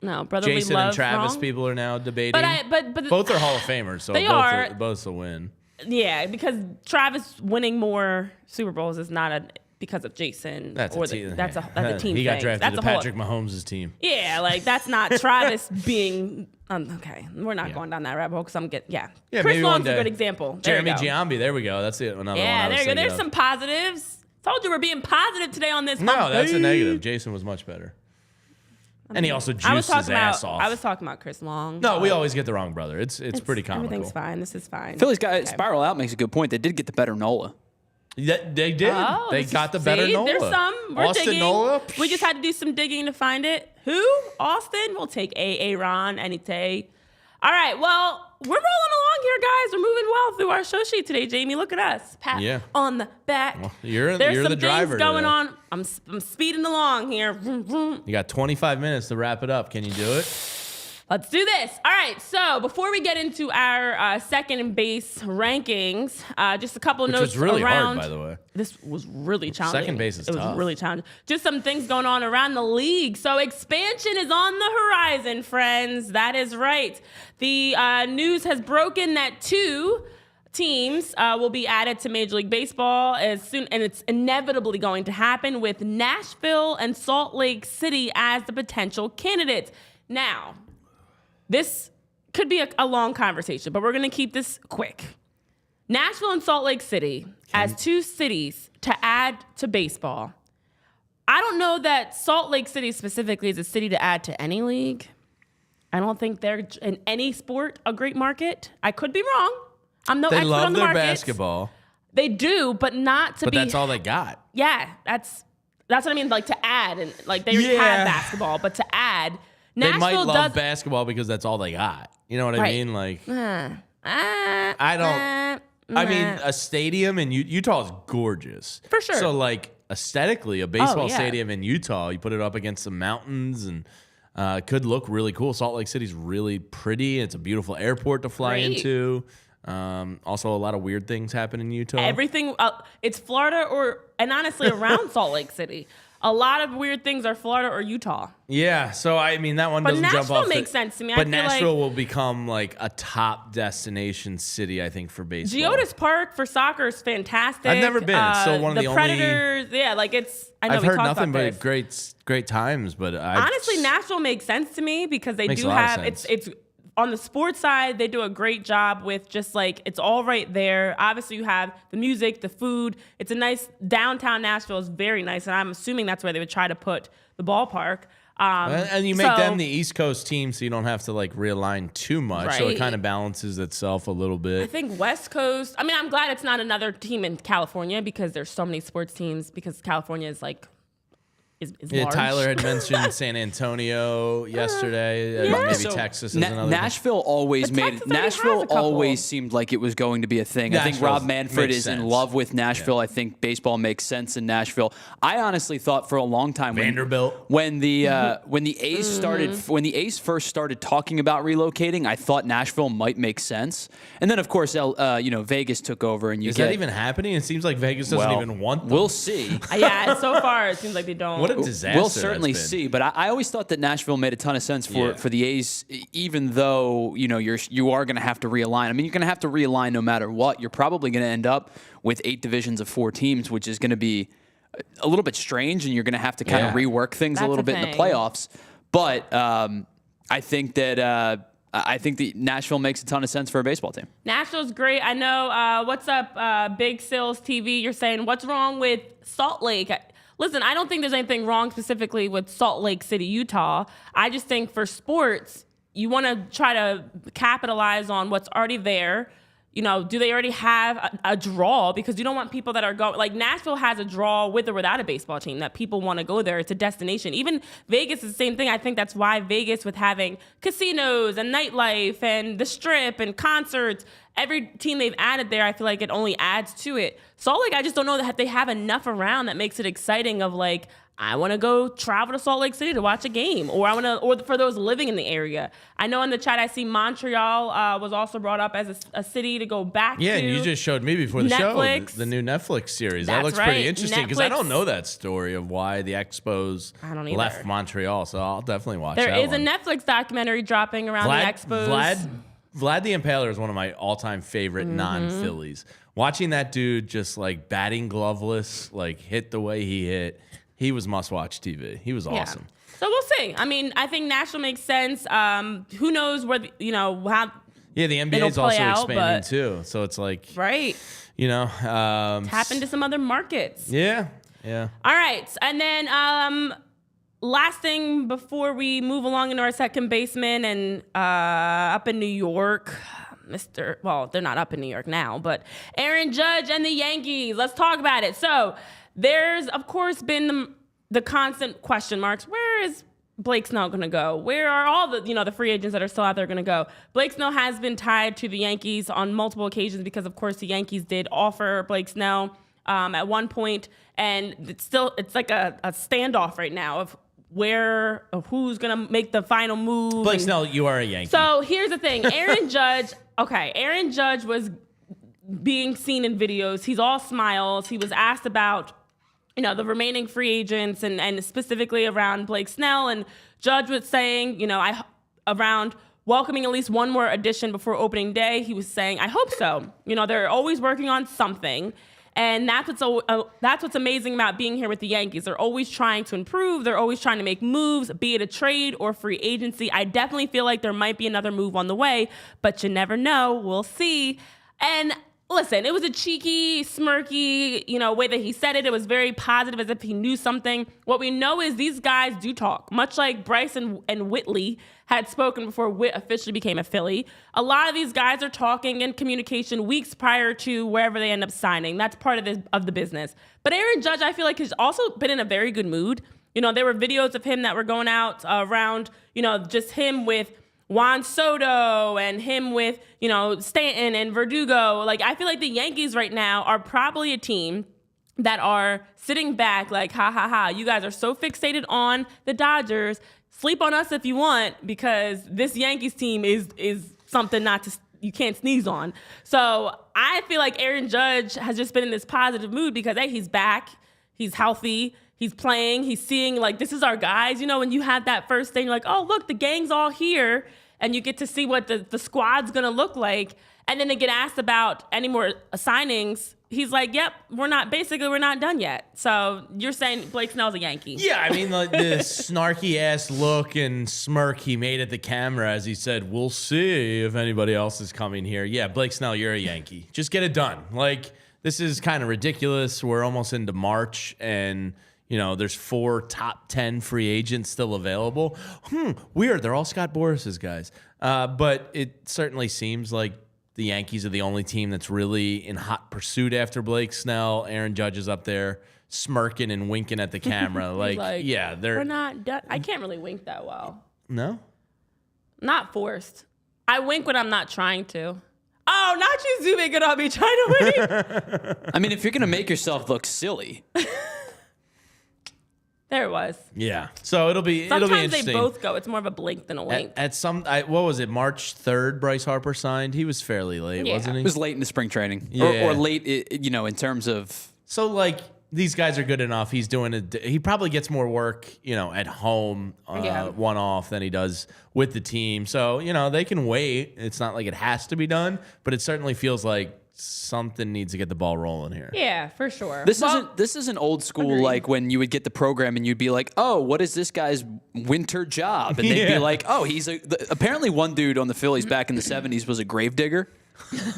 No, brotherly Jason love. and Travis wrong. people are now debating. But both are Hall of Famers, so They both are. both will win. Yeah, because Travis winning more Super Bowls is not because of Jason. That's or a team. that's a team. He got thing. drafted That's to a whole- Patrick Mahomes' team. Yeah, like that's not Travis being. Okay, we're not going down that rabbit hole because I'm getting. Yeah, Yeah, Chris maybe one Long's a day. good example. There Jeremy you go. Giambi, there we go. That's it. Another one. Yeah, I was there you go. thinking There's of. some positives. Told you we're being positive today on this. No, hump that's a day. negative. Jason was much better. And he also juiced his ass off. I was talking about Chris Long. No, we always get the wrong brother. It's pretty comical. Everything's fine. This is fine. Philly's got Spiral Out makes a good point. They did get the better Nola. They did. Oh, They got the better see, Nola. There's some. We're Austin digging. Nola. We just had to do some digging to find it. Who? Austin? We'll take Ron any day. All right. Well, we're rolling along here, guys. We're moving well through our show sheet today, Jamie. Look at us. Pat on the back. Well, you're There's the some driver things going today. on. I'm speeding along here. Vroom, vroom. You got 25 minutes to wrap it up. Can you do it? Let's do this. All right. So before we get into our second base rankings, just a couple of Which notes was really around. hard, by the way. This was really challenging. Second base is It tough. was really challenging. Just some things going on around the league. So expansion is on the horizon, friends. That is right. The news has broken that 2 teams will be added to Major League Baseball as soon, and it's inevitably going to happen with Nashville and Salt Lake City as the potential candidates. Now, this could be a long conversation, but we're going to keep this quick. Nashville and Salt Lake City as 2 cities to add to baseball. I don't know that Salt Lake City specifically is a city to add to any league. I don't think they're in any sport a great market. I could be wrong. I'm no They expert love on the their market. basketball, They do, but not to but be. that's all they got. Yeah, that's what I mean. Like to add, and like they already have basketball, but to add, They Nashville might love does. basketball because that's all they got. You know what I Right. mean? Like, I I mean, a stadium in Utah is gorgeous. For sure. So, like, aesthetically, a baseball yeah. stadium in Utah, you put it up against some mountains and it could look really cool. Salt Lake City's really pretty. It's a beautiful airport to fly Great. into. Also, a lot of weird things happen in Utah. Everything, it's Florida and honestly around Salt Lake City. A lot of weird things are Florida or Utah. Yeah, so I mean that one But doesn't jump Nashville off. makes sense to me. I But feel Nashville will become like a top destination city, I think, for baseball. Geodis Park for soccer is fantastic. I've never been. It's still one of the only- Predators. Yeah, like it's. I know I've we heard talked nothing about but this. great times. But Honestly, Nashville makes sense to me because they Makes do a lot of have sense. it's on the sports side. They do a great job with just like it's all right there. Obviously, you have the music, the food. It's a nice downtown Nashville is very nice, and I'm assuming that's where they would try to put the ballpark. And you make them the East Coast team, so you don't have to like realign too much. So it Right. kind of balances itself a little I bit. think West Coast. I mean, I'm glad it's not another team in California because there's so many sports teams because California is like is Yeah, large. Tyler had mentioned San Antonio yesterday. yeah. Maybe So, Texas is another. Nashville always But made Texas already has Nashville a couple. always seemed like it was going to be a thing. I think Rob Nashville Manfred makes is in sense. love with Nashville. I think baseball makes sense in Nashville. I honestly thought for a long time Vanderbilt. when the A's started when the A's first started talking about relocating, I thought Nashville might make sense. And then of course Vegas took over and you Is get that even happening? It seems like Vegas doesn't even want them. We'll see. Yeah, so far it seems like they don't. What a disaster. We'll certainly that's been. see, but I always thought that Nashville made a ton of sense for Yeah. the A's, even though you are going to have to realign. I mean, you're going to have to realign no matter what. You're probably going to end up with 8 divisions of 4 teams, which is going to be a little bit strange, and you're going to have to kind of Yeah. rework things That's a little a bit in the thing. playoffs. But I think that. I think the Nashville makes a ton of sense for a baseball team. Nashville's great. I know. What's up, Big Sills TV? You're saying what's wrong with Salt Lake? Listen, I don't think there's anything wrong specifically with Salt Lake City, Utah. I just think for sports, you want to try to capitalize on what's already there. Do they already have a draw? Because you don't want people that are going, like Nashville has a draw with or without a baseball team that people want to go there. It's a destination. Even Vegas is the same thing. I think that's why Vegas, with having casinos and nightlife and the Strip and concerts, every team they've added there, I feel like it only adds to it. Salt Lake, I just don't know that they have enough around that makes it exciting of like, I want to go travel to Salt Lake City to watch a game, or or for those living in the area. I know in the chat I see Montreal was also brought up as a city to go back to. Yeah, and you just showed me before the Netflix. show the new Netflix series. That That's looks right. pretty interesting because I Netflix. don't know that story of why the Expos I don't either. left Montreal, so I'll definitely watch There that is one. a Netflix documentary dropping around the Expos. Vlad the Impaler is one of my all-time favorite non-Phillies. Watching that dude just like batting gloveless, like hit the way he hit, he was must-watch TV. He was awesome. So we'll see. I mean, I think Nashville makes sense. Who knows where how Yeah, the NBA It'll is also play out, expanding but- too, so it's like right tap into some other markets. Yeah. All right, and then last thing before we move along into our second baseman and up in New York, well, they're not up in New York now, but Aaron Judge and the Yankees. Let's talk about it. So there's, of course, been the constant question marks. Where is Blake Snell going to go? Where are all the, the free agents that are still out there going to go? Blake Snell has been tied to the Yankees on multiple occasions because, of course, the Yankees did offer Blake Snell at one point, and it's like a standoff right now of who's going to make the final move. Blake Snell, you are a Yankee. So here's the thing. Aaron Judge was being seen in videos. He's all smiles. He was asked about, the remaining free agents and specifically around Blake Snell. And Judge was saying, around welcoming at least one more addition before opening day. He was saying, I hope so. They're always working on something. And that's what's amazing about being here with the Yankees. They're always trying to improve. They're always trying to make moves, be it a trade or free agency. I definitely feel like there might be another move on the way, but you never know. We'll see. And listen, it was a cheeky, smirky, way that he said it. It was very positive, as if he knew something. What we know is these guys do talk, much like Bryce and Whitley had spoken before Whit officially became a Philly. A lot of these guys are talking in communication weeks prior to wherever they end up signing. That's part of the business. But Aaron Judge, I feel like, has also been in a very good mood. There were videos of him that were going out around, just him with Juan Soto and him with, Stanton and Verdugo. Like, I feel like the Yankees right now are probably a team that are sitting back like, ha, ha, ha, you guys are so fixated on the Dodgers. Sleep on us if you want, because this Yankees team is something you can't sneeze on. So I feel like Aaron Judge has just been in this positive mood because, hey, he's back. He's healthy. He's playing. He's seeing, like, this is our guys. You know, when you had that first thing, you're like, oh, look, the gang's all here. And you get to see what the squad's going to look like. And then they get asked about any more signings. He's like, yep, we're not done yet. So you're saying Blake Snell's a Yankee. Yeah, I mean, like, the snarky-ass look and smirk he made at the camera as he said, we'll see if anybody else is coming here. Yeah, Blake Snell, you're a Yankee. Just get it done. Like, this is kind of ridiculous. We're almost into March, and, you know, there's 4 top 10 free agents still available. Weird. They're all Scott Boris's guys. But it certainly seems like the Yankees are the only team that's really in hot pursuit after Blake Snell. Aaron Judge is up there smirking and winking at the camera. like, yeah, we're not done. I can't really wink that well. No? Not forced. I wink when I'm not trying to. Oh, not you zooming it on me trying to wink. I mean, if you're going to make yourself look silly. There it was. Yeah. So it'll be Sometimes interesting. they both go. It's more of a blink than a wink. What was it? March 3rd, Bryce Harper signed. He was fairly late, wasn't he? It was late into spring training. Yeah. Or late, you know, in terms of... So, like, these guys are good enough. He's doing it. He probably gets more work, you know, at home, one-off than he does with the team. So, you know, they can wait. It's not like it has to be done, but it certainly feels like something needs to get the ball rolling here. Yeah, for sure. This isn't old school. Agreed. Like when you would get the program and you'd be like, oh, what is this guy's winter job? And they'd be like, oh, apparently one dude on the Phillies back in the 70s was a gravedigger,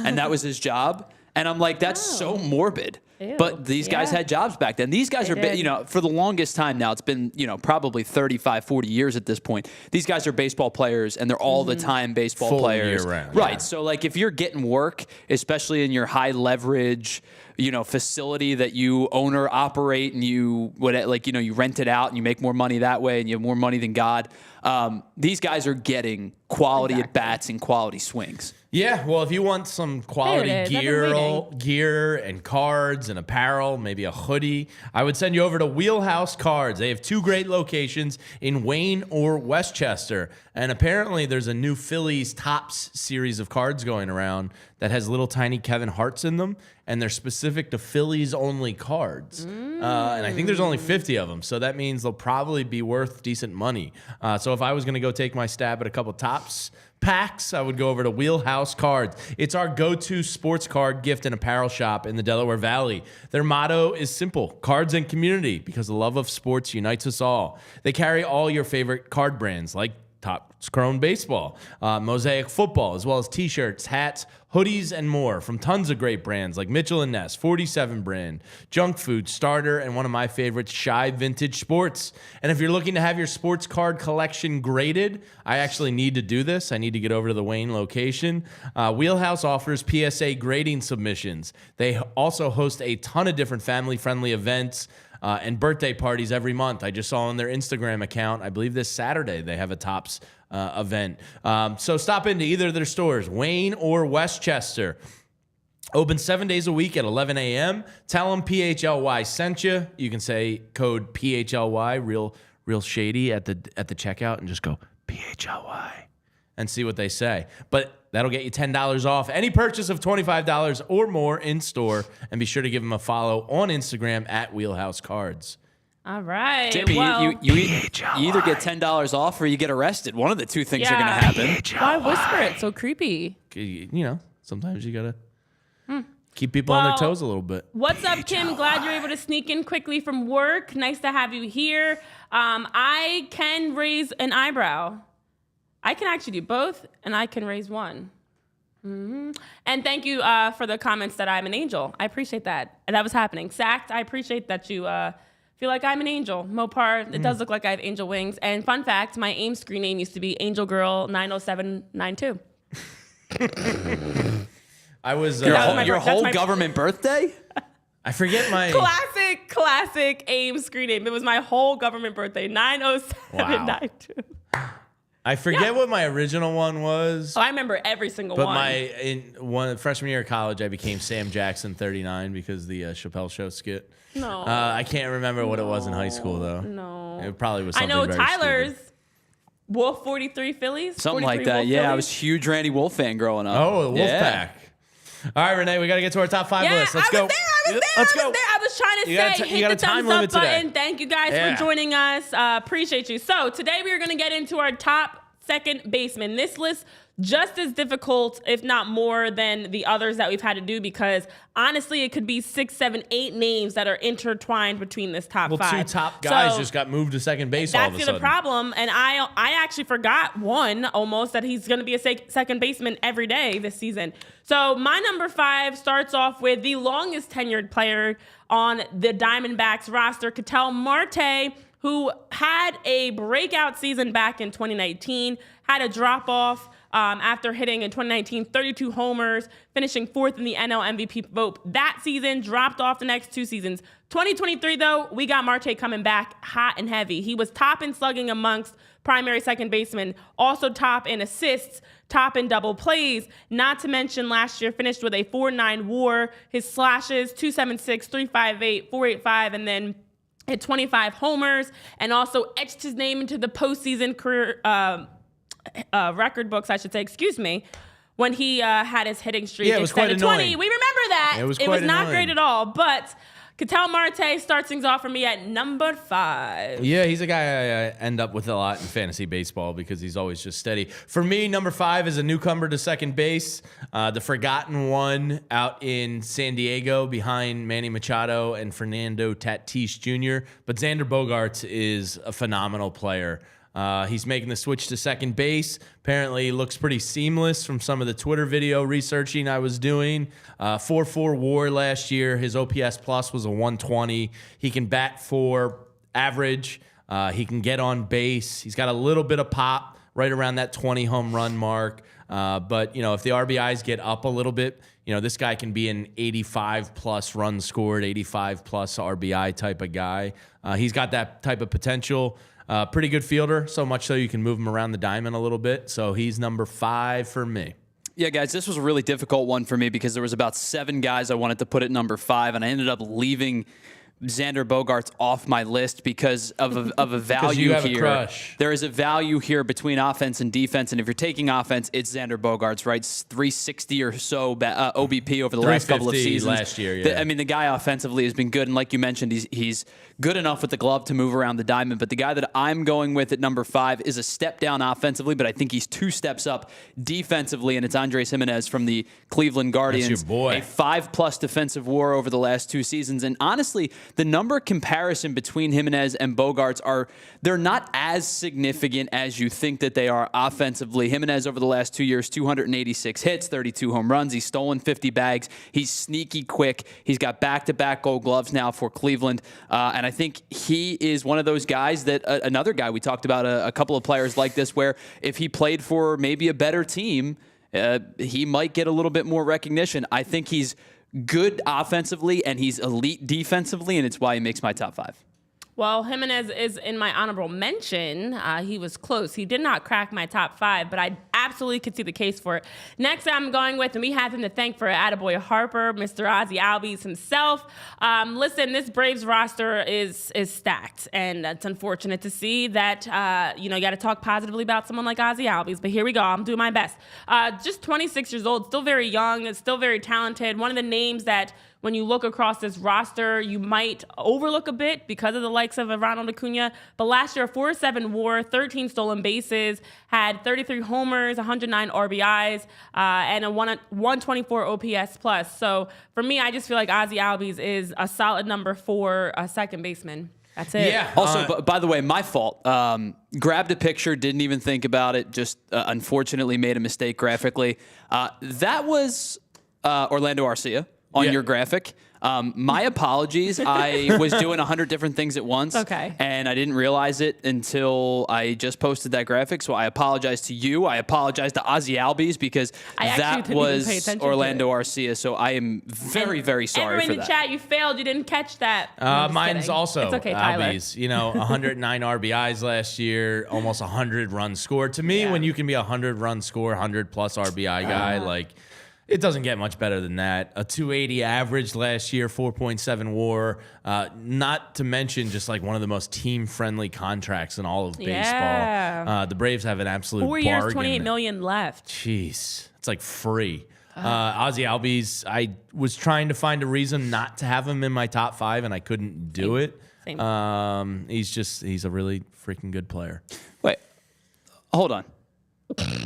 and that was his job. And I'm like, that's so morbid. Ew. But these guys had jobs back then. These guys you know, for the longest time now, it's been, you know, probably 35, 40 years at this point. These guys are baseball players, and they're all the time baseball Full players. year round. Right. Yeah. So, like, if you're getting work, especially in your high leverage, you know, facility that you own or operate, and you rent it out and you make more money that way, and you have more money than God. These guys are getting quality at bats and quality swings. Yeah, well, if you want some quality gear and cards and apparel, maybe a hoodie, I would send you over to Wheelhouse Cards. They have 2 great locations in Wayne or Westchester. And apparently there's a new Phillies Topps series of cards going around that has little tiny Kevin Harts in them, and they're specific to Phillies-only cards. And I think there's only 50 of them, so that means they'll probably be worth decent money. So if I was going to go take my stab at a couple Topps packs, I would go over to Wheelhouse Cards. It's our go-to sports card gift and apparel shop in the Delaware Valley. Their motto is simple: cards and community, because the love of sports unites us all. They carry all your favorite card brands like Topps Chrome Baseball, Mosaic Football, as well as t-shirts, hats, hoodies, and more from tons of great brands like Mitchell & Ness, 47 brand, Junk Food, Starter, and one of my favorites, Shy Vintage Sports. And if you're looking to have your sports card collection graded, I actually need to do this. I need to get over to the Wayne location. Wheelhouse offers PSA grading submissions. They also host a ton of different family-friendly events and birthday parties every month. I just saw on their Instagram account, I believe this Saturday, they have a Topps event. So stop into either of their stores, Wayne or Westchester. Open 7 days a week at 11 a.m. Tell them PHLY sent you. You can say code PHLY, real shady at the checkout, and just go PHLY and see what they say. But that'll get you $10 off any purchase of $25 or more in store. And be sure to give them a follow on Instagram at Wheelhouse Cards. All right. Jamie, you either get $10 off or you get arrested. One of the two things are going to happen. Why whisper it? So creepy. You know, sometimes you got to keep people on their toes a little bit. What's up, Tim? Glad you're able to sneak in quickly from work. Nice to have you here. I can raise an eyebrow. I can actually do both, and I can raise one. Mm-hmm. And thank you for the comments that I'm an angel. I appreciate that. And that was happening. Zack, I appreciate that you feel like I'm an angel. Mopar, it does look like I have angel wings. And fun fact, my AIM screen name used to be Angel Girl 90792. I was your whole government birthday? I forget my classic AIM screen name. It was my whole government birthday, 90792. I forget what my original one was. Oh, I remember every single one. But in freshman year of college, I became Sam Jackson 39 because the Chappelle Show skit. No. I can't remember what it was in high school though. No. It probably was something I know very Tyler's stupid. Wolf 43 Phillies. Something like that. Wolf Yeah, Phillies. I was a huge Randy Wolf fan growing up. Oh, the Wolf Pack. All right, Renee, we got to get to our top 5 list. Let's go. I was there. I was want to say hit the thumbs up button. Thank you guys for joining us. Appreciate you. So today we are going to get into our top second baseman. This list just as difficult, if not more, than the others that we've had to do because honestly, it could be 6, 7, 8 names that are intertwined between this top 5. Well, 2 top guys just got moved to second base all of a sudden. That's the problem, and I actually forgot one almost that he's going to be a second baseman every day this season. So my number 5 starts off with the longest tenured player on the Diamondbacks roster, Ketel Marte, who had a breakout season back in 2019, had a drop-off after hitting in 2019 32 homers, finishing 4th in the NL MVP vote that season, dropped off the next 2 seasons. 2023, though, we got Marte coming back hot and heavy. He was top in slugging amongst primary second basemen, also top in assists, top in double plays, not to mention last year finished with a 4.9 WAR, his slashes, 276, 358, 485, and then hit 25 homers, and also etched his name into the postseason career record books, I should say, when he had his hitting streak extended 20. We remember that. It was not great at all, but Ketel Marte starts things off for me at number 5. Yeah, he's a guy I end up with a lot in fantasy baseball because he's always just steady. For me, number 5 is a newcomer to second base, the forgotten one out in San Diego behind Manny Machado and Fernando Tatis Jr., but Xander Bogaerts is a phenomenal player. He's making the switch to second base. Apparently looks pretty seamless from some of the Twitter video researching I was doing. 4.4 WAR last year. His OPS plus was a 120. He can bat for average. He can get on base. He's got a little bit of pop right around that 20 home run mark. But, if the RBIs get up a little bit, this guy can be an 85 plus runs scored, 85 plus RBI type of guy. He's got that type of potential. Pretty good fielder, so much so you can move him around the diamond a little bit. So he's number 5 for me. Yeah, guys, this was a really difficult one for me because there was about 7 guys I wanted to put at number 5, and I ended up leaving Xander Bogaerts off my list because of a value you have here. A crush. There is a value here between offense and defense, and if you're taking offense, it's Xander Bogaerts, right? 360 or so OBP over the last couple of seasons. Last year, yeah. The guy offensively has been good, and like you mentioned, he's good enough with the glove to move around the diamond. But the guy that I'm going with at number 5 is a step down offensively, but I think he's 2 steps up defensively, and it's Andrés Giménez from the Cleveland Guardians. That's your boy. A 5+ defensive WAR over the last 2 seasons, and honestly, the number comparison between Giménez and Bogaerts they're not as significant as you think that they are offensively. Giménez over the last 2 years, 286 hits, 32 home runs. He's stolen 50 bags. He's sneaky quick. He's got back-to-back Gold Gloves now for Cleveland. And I think he is one of those guys that another guy we talked about, a couple of players like this, where if he played for maybe a better team, he might get a little bit more recognition. I think he's good offensively and he's elite defensively, and it's why he makes my top 5. Well, Giménez is in my honorable mention. He was close. He did not crack my top 5, but I absolutely could see the case for it. Next, I'm going with, and we have him to thank for attaboy Harper, Mr. Ozzy Albies himself. Listen, this Braves roster is stacked, and it's unfortunate to see that, you got to talk positively about someone like Ozzy Albies, but here we go. I'm doing my best. Just 26 years old, still very young, still very talented. One of the names that when you look across this roster, you might overlook a bit because of the likes of Ronald Acuna. But last year, 4.7 WAR, 13 stolen bases, had 33 homers, 109 RBIs, and a 124 OPS plus. So for me, I just feel like Ozzy Albies is a solid number 4 second baseman. That's it. Yeah. Also, by the way, my fault. Grabbed a picture, didn't even think about it. Just unfortunately made a mistake graphically. That was Orlando Arcia on your graphic. My apologies. I was doing 100 different things at once. Okay. And I didn't realize it until I just posted that graphic. So I apologize to you. I apologize to Ozzy Albies because that was Orlando Arcia. So I am very, very sorry for that. Everyone in the chat, you failed. You didn't catch that. Mine's also it's okay, Tyler. Albies. 109 RBIs last year, almost 100 runs scored. To me, when you can be a 100 run score, 100 plus RBI guy, it doesn't get much better than that. A 280 average last year, 4.7 WAR. Not to mention just one of the most team-friendly contracts in all of baseball. Yeah. The Braves have an absolute 4 years, $28 million left. Jeez, it's free. Ozzy Albies, I was trying to find a reason not to have him in my top 5, and I couldn't do it. Same. He's a really freaking good player. Wait, hold on.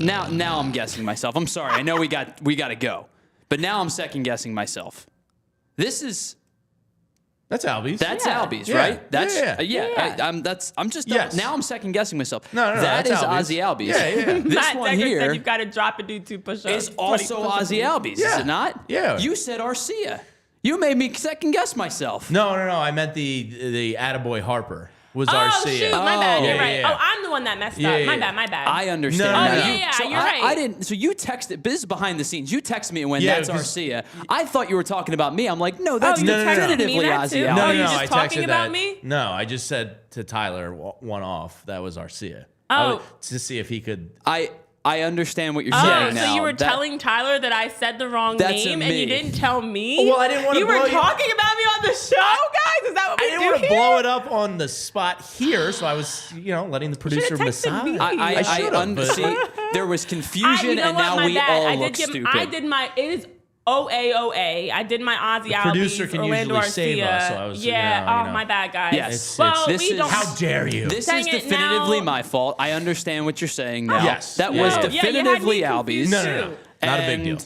Now I'm guessing myself. I'm sorry. I know we got to go, but now I'm second guessing myself. That's Albies. That's Yeah. Albies, Yeah. right? That's Yeah. I'm just Yes. now I'm second guessing myself. No, that that's is Albies. Ozzy Albies. Yeah. This Matt one Decker here said you've got to drop and do 2 push-ups. is also 20 push-ups. Ozzy Albies, is Yeah. it not? Yeah. You said Arcia. You made me second guess myself. No. I meant the Attaboy Harper was Oh, Arcia. shoot. My bad. You're Yeah, right. yeah. Oh, I'm the one that messed Yeah, up. yeah, My yeah. bad. I understand. No, now. no, no. Yeah, So you're right. I didn't. So you texted. This is behind the scenes. You texted me when Yeah, that's 'cause- Arcia. I thought you were talking about me. I'm like, no, that's you texted me definitively that Ozzy too? Albies. No, No, you're just I talking texted about that. me? No, I just said to Tyler one off. That was Arcia. Oh. To see if he could. I understand what you're Oh, saying so now. you were telling Tyler that I said the wrong That's name a and you me. didn't tell me? Well, I didn't wanna You were blow you- talking about me on the show, guys? Is that what we I didn't do want to here? blow it up on the spot here, so I was, letting the producer should've texted massage. me. I should've, but- see. There was confusion, you know and what? now My we bad. all I look did stupid. it is OAOA. I did my Ozzy Albies. producer can Orlando usually save Arcia. us, so I was, Yeah. you know. My bad, guys. Yes. Well, This we is- don't. How dare you? This Dang is it, definitively now- my fault. I understand what you're saying now. Yes. That Yeah, was yeah. definitively you had me Albies. confused, No. Not a big And- deal.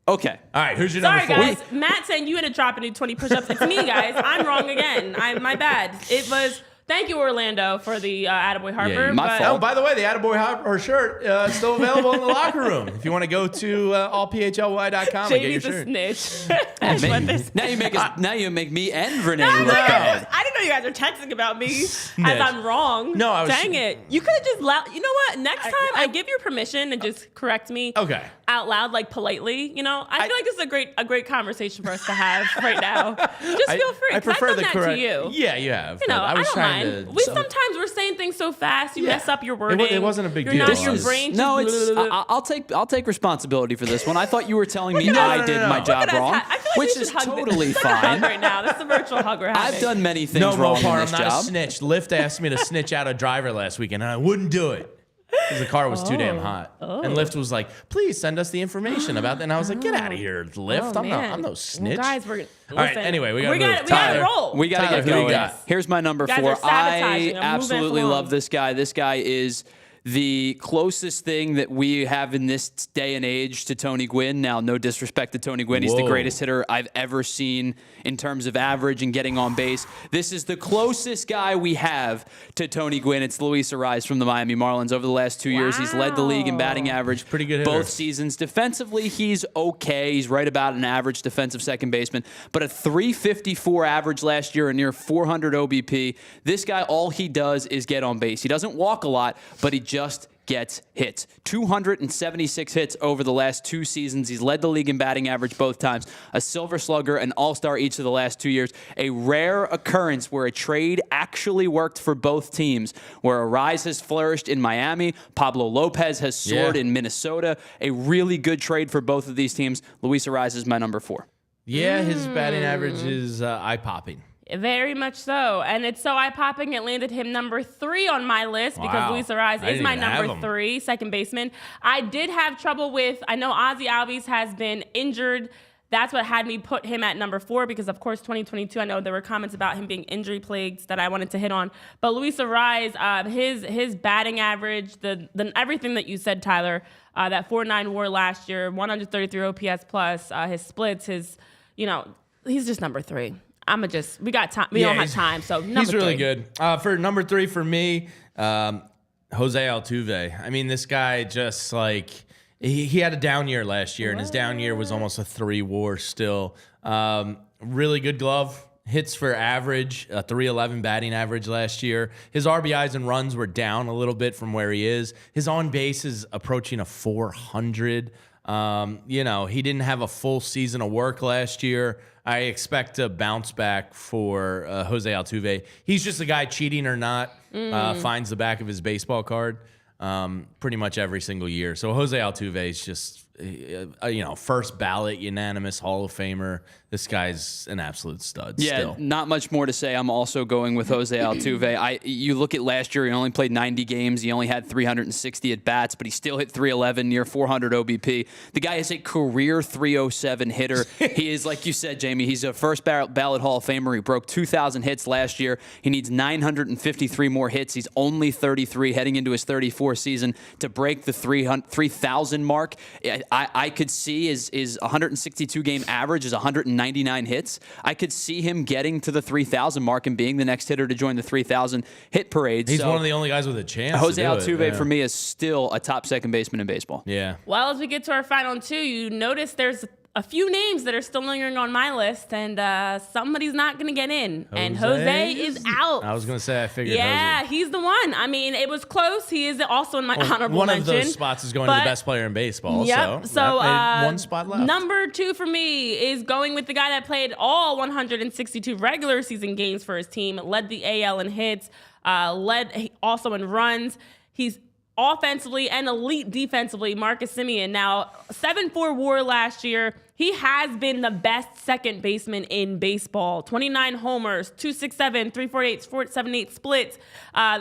Okay. All right, who's your Sorry, number 4? guys. Matt saying you had to drop and do 20 push-ups. It's me, guys. I'm wrong again. My bad. It was. Thank you, Orlando, for the Attaboy Harper. my but- fault. Oh, by the way, the Attaboy Harper shirt is still available in the locker room. If you want to go to allphly.com and get your JD's a shirt. snitch. Man, now you make me and Renee No, look look bad. at this. I didn't know you guys are texting about me as I'm wrong. No, I was- Dang it. You could have just you know what? Next time I give you permission and just correct me Okay. out loud, like politely. I feel like this is a great conversation for us to have right now. Just feel free. I 'cause prefer I've the done correct. that to you. Yeah, you have. but I was don't trying mind. to. Sometimes we're saying things so fast, you Yeah. mess up your wording. It wasn't a big You're deal. Not, your This is- brain No, just it's blah, blah, blah. I'll take responsibility for this one. I thought you were telling me at I us. did No. my Look job Look at us. wrong, I feel like which we is should hug totally hug fine. right now. That's the virtual hug we're having. I've done many things No, wrong Mopar, in I'm this not job. a snitch. Lyft asked me to snitch out a driver last weekend, and I wouldn't do it because the car was too damn hot. And Lyft was like, "Please send us the information about that." And I was like, "Get out of here, Lyft! Oh, I'm man. no snitch." Well, guys, we're All right, anyway, we gotta move. we gotta Tyler. roll. We got to Tyler, get who you going. got? Here's my number Guys 4. are sabotaging. I I'm moving absolutely along. love this guy. This guy is the closest thing that we have in this day and age to Tony Gwynn. Now, no disrespect to Tony Gwynn. He's the Whoa. greatest hitter I've ever seen in terms of average and getting on base. This is the closest guy we have to Tony Gwynn. It's Luis Ariz from the Miami Marlins. Over the last 2 years, he's led the league in batting average. Pretty good hitter. Both seasons. Defensively, he's okay. He's right about an average defensive second baseman, but a 354 average last year, a near 400 OBP. This guy, all he does is get on base. He doesn't walk a lot, but he just gets hits. 276 hits over the last 2 seasons. He's led the league in batting average both times. A Silver Slugger, an All-Star each of the last 2 years. A rare occurrence where a trade actually worked for both teams, where Ariz has flourished in Miami, Pablo Lopez has soared in Minnesota. A really good trade for both of these teams. Luis Ariz is my number 4. Yeah, his batting average is eye-popping. Very much so. And it's so eye-popping, it landed him number 3 on my list because Wow. Luis Ariz I is didn't my even have number him. 3, second baseman. I did have trouble with, I know Ozzy Albies has been injured. That's what had me put him at number 4 because, of course, 2022, I know there were comments about him being injury-plagued that I wanted to hit on. But Luis Ariz, his batting average, the everything that you said, Tyler, that 4.9 WAR last year, 133 OPS plus, his splits, he's just number 3. We got time. We don't have time, so number he's really 3. good. For number 3 for me, Jose Altuve. I mean, this guy just like he had a down year last year, and his down year was almost a 3 WAR still. Really good glove. Hits for average, a 311 batting average last year. His RBIs and runs were down a little bit from where he is. His on base is approaching a 400. He didn't have a full season of work last year. I expect a bounce back for Jose Altuve. He's just a guy, cheating or not, finds the back of his baseball card pretty much every single year. So Jose Altuve is just first ballot unanimous Hall of Famer. This guy's an absolute stud. Yeah, still. Not much more to say. I'm also going with Jose Altuve. You look at last year, he only played 90 games. He only had 360 at-bats, but he still hit 311, near 400 OBP. The guy is a career 307 hitter. He is, like you said, Jamie, he's a first ballot Hall of Famer. He broke 2,000 hits last year. He needs 953 more hits. He's only 33, heading into his 34th season to break the 3,000 mark. I could see his 162-game average is 199 hits. I could see him getting to the 3,000 mark and being the next hitter to join the 3,000 hit parade. He's one of the only guys with a chance. Jose Altuve, for me, is still a top second baseman in baseball. Yeah. Well, as we get to our final two, you notice there's a few names that are still lingering on my list, and somebody's not going to get in. And Jose is out. I was going to say, I figured. Yeah, Jose. he's the one. I mean, it was close. He is also in my honorable one mention. One of those spots is going to the best player in baseball. Yep. So one spot left. Number 2 for me is going with the guy that played all 162 regular season games for his team, led the AL in hits, led also in runs. He's offensively and elite defensively, Marcus Semien. Now, 7.4 WAR last year. He has been the best second baseman in baseball. 29 homers, 267, 348, 478 splits.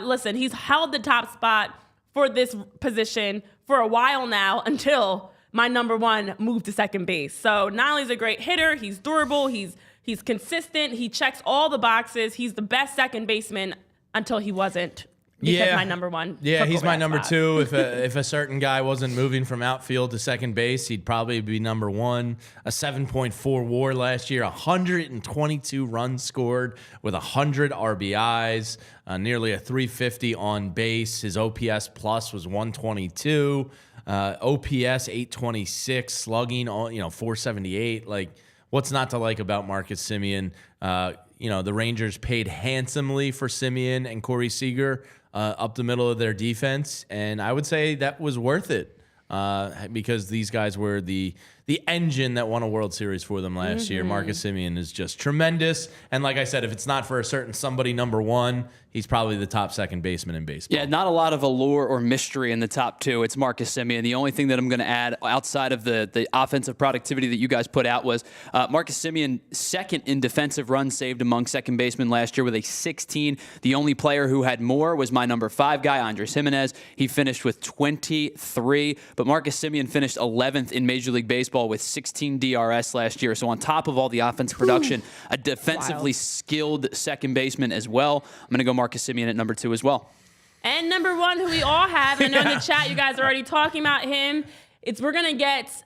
Listen, he's held the top spot for this position for a while now until my number 1 moved to second base. So not only is he a great hitter, he's durable, he's consistent, he checks all the boxes. He's the best second baseman until he wasn't. Because my number 1. Yeah, he's my number spot. 2. If a certain guy wasn't moving from outfield to second base, he'd probably be number 1. A 7.4 WAR last year, 122 runs scored with 100 RBIs, nearly a 350 on base. His OPS plus was 122. OPS 826, slugging 478. Like, what's not to like about Marcus Semien? The Rangers paid handsomely for Semien and Corey Seager up the middle of their defense, and I would say that was worth it because these guys were the engine that won a World Series for them last year. Marcus Semien is just tremendous, and like I said, if it's not for a certain somebody number 1, he's probably the top second baseman in baseball. Yeah, not a lot of allure or mystery in the top 2. It's Marcus Semien. The only thing that I'm going to add outside of the offensive productivity that you guys put out was Marcus Semien, second in defensive runs saved among second basemen last year with a 16. The only player who had more was my number 5 guy, Andres Jimenez. He finished with 23, but Marcus Semien finished 11th in Major League Baseball with 16 DRS last year. So on top of all the offensive production, a defensively skilled second baseman as well. I'm going to go Marcus Semien at number 2 as well. And number 1, who we all have, and I know in the chat you guys are already talking about him. We're going to get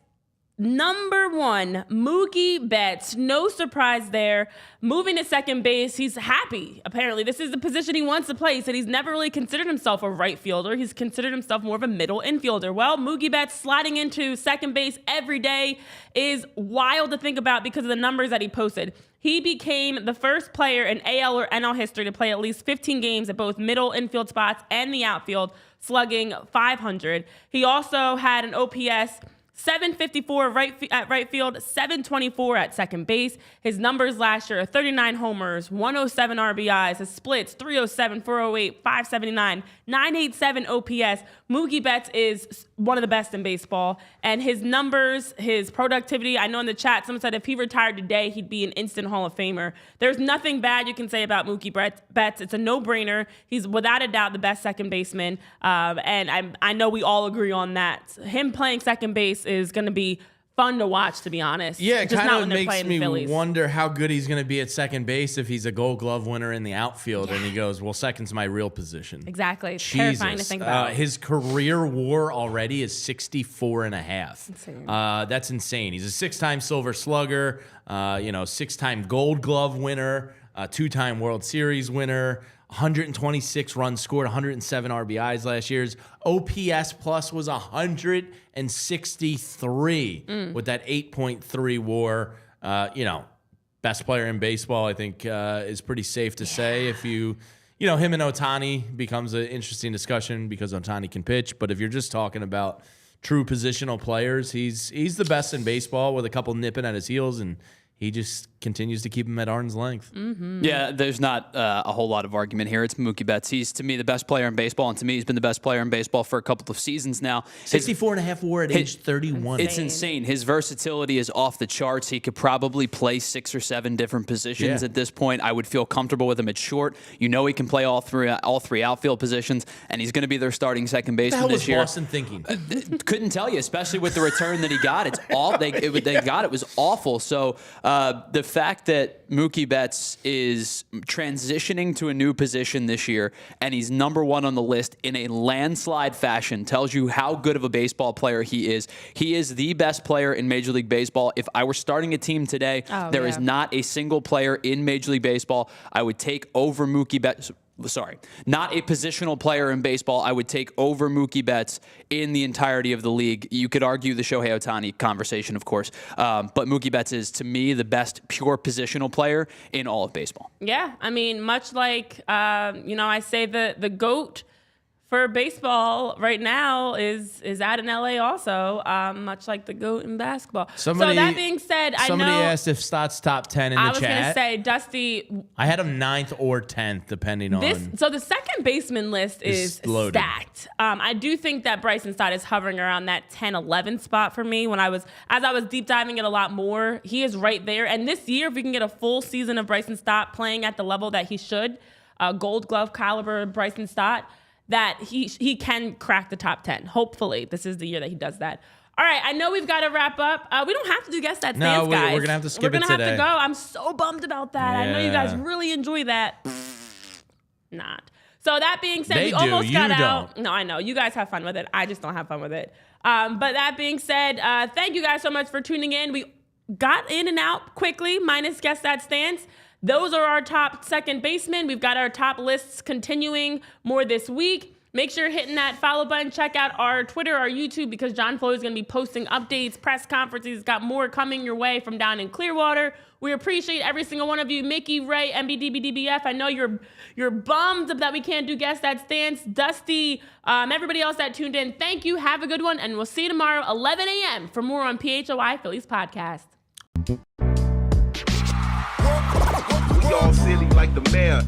number 1, Mookie Betts. No surprise there. Moving to second base, he's happy. Apparently, this is the position he wants to play. He said he's never really considered himself a right fielder. He's considered himself more of a middle infielder. Well, Mookie Betts sliding into second base every day is wild to think about because of the numbers that he posted. He became the first player in AL or NL history to play at least 15 games at both middle infield spots and the outfield, slugging 500. He also had an OPS 754 at right field, 724 at second base. His numbers last year are 39 homers, 107 RBIs, his splits 307, 408, 579, 987 OPS. Mookie Betts is one of the best in baseball. And his numbers, his productivity, I know in the chat, someone said if he retired today, he'd be an instant Hall of Famer. There's nothing bad you can say about Mookie Betts. It's a no-brainer. He's without a doubt the best second baseman. And I know we all agree on that. Him playing second base is going to be fun to watch, to be honest. Yeah, it kind of makes me Phillies. wonder how good he's going to be at second base if he's a Gold Glove winner in the outfield and he goes, well, second's my real position. Exactly. It's Jesus. terrifying to think about. His career WAR already is 64.5. Insane. That's insane. He's a 6-time Silver Slugger, 6-time Gold Glove winner, 2-time World Series winner, 126 runs scored, 107 RBIs last year's OPS plus was 163 with that 8.3 WAR. Best player in baseball, I think, is pretty safe to say. If him and Ohtani becomes an interesting discussion because Ohtani can pitch. But if you're just talking about true positional players, he's the best in baseball with a couple nipping at his heels, and he just continues to keep him at arm's length. Yeah, there's not a whole lot of argument here. It's Mookie Betts. He's, to me, the best player in baseball, and to me, he's been the best player in baseball for a couple of seasons now. 64.5 WAR at age 31. It's insane. His versatility is off the charts. He could probably play 6 or 7 different positions at this point. I would feel comfortable with him at short. You know he can play all three outfield positions, and he's going to be their starting second baseman this year. What was Boston thinking? Couldn't tell you, especially with the return that he got. It's all they got. It was awful. So the fact that Mookie Betts is transitioning to a new position this year and he's number 1 on the list in a landslide fashion tells you how good of a baseball player he is. He is the best player in Major League Baseball. If I were starting a team today, there is not a single player in Major League Baseball I would take over Mookie Betts. Sorry, not a positional player in baseball I would take over Mookie Betts in the entirety of the league. You could argue the Shohei Ohtani conversation, of course, but Mookie Betts is, to me, the best pure positional player in all of baseball. Yeah, I mean, much like, I say the GOAT for baseball right now is out in LA also, much like the GOAT in basketball. So that being said, I know... Somebody asked if Stott's top 10 in the chat. I was going to say, Dusty... I had him 9th or 10th, depending on... So the second baseman list is stacked. I do think that Bryson Stott is hovering around that 10-11 spot for me. As I was deep diving it a lot more, he is right there. And this year, if we can get a full season of Bryson Stott playing at the level that he should, Gold Glove caliber Bryson Stott, that he can crack the top 10. Hopefully, this is the year that he does that. All right, I know we've got to wrap up. We don't have to do Guess That Stance, guys. We're going to have to skip it today. We're going to have to go. I'm so bummed about that. Yeah. I know you guys really enjoy that. Not. So that being said, we almost got out. No, I know. You guys have fun with it. I just don't have fun with it. But that being said, thank you guys so much for tuning in. We got in and out quickly, minus Guess That Stance. Those are our top second basemen. We've got our top lists continuing more this week. Make sure you're hitting that follow button. Check out our Twitter, our YouTube, because John Flo is going to be posting updates, press conferences. He's got more coming your way from down in Clearwater. We appreciate every single one of you. Mickey, Ray, MBDBDBF. I know you're bummed that we can't do Guess That Stance. Dusty, everybody else that tuned in, thank you. Have a good one, and we'll see you tomorrow, 11 a.m. for more on PHLY Phillies Podcast. We all silly like the mayor.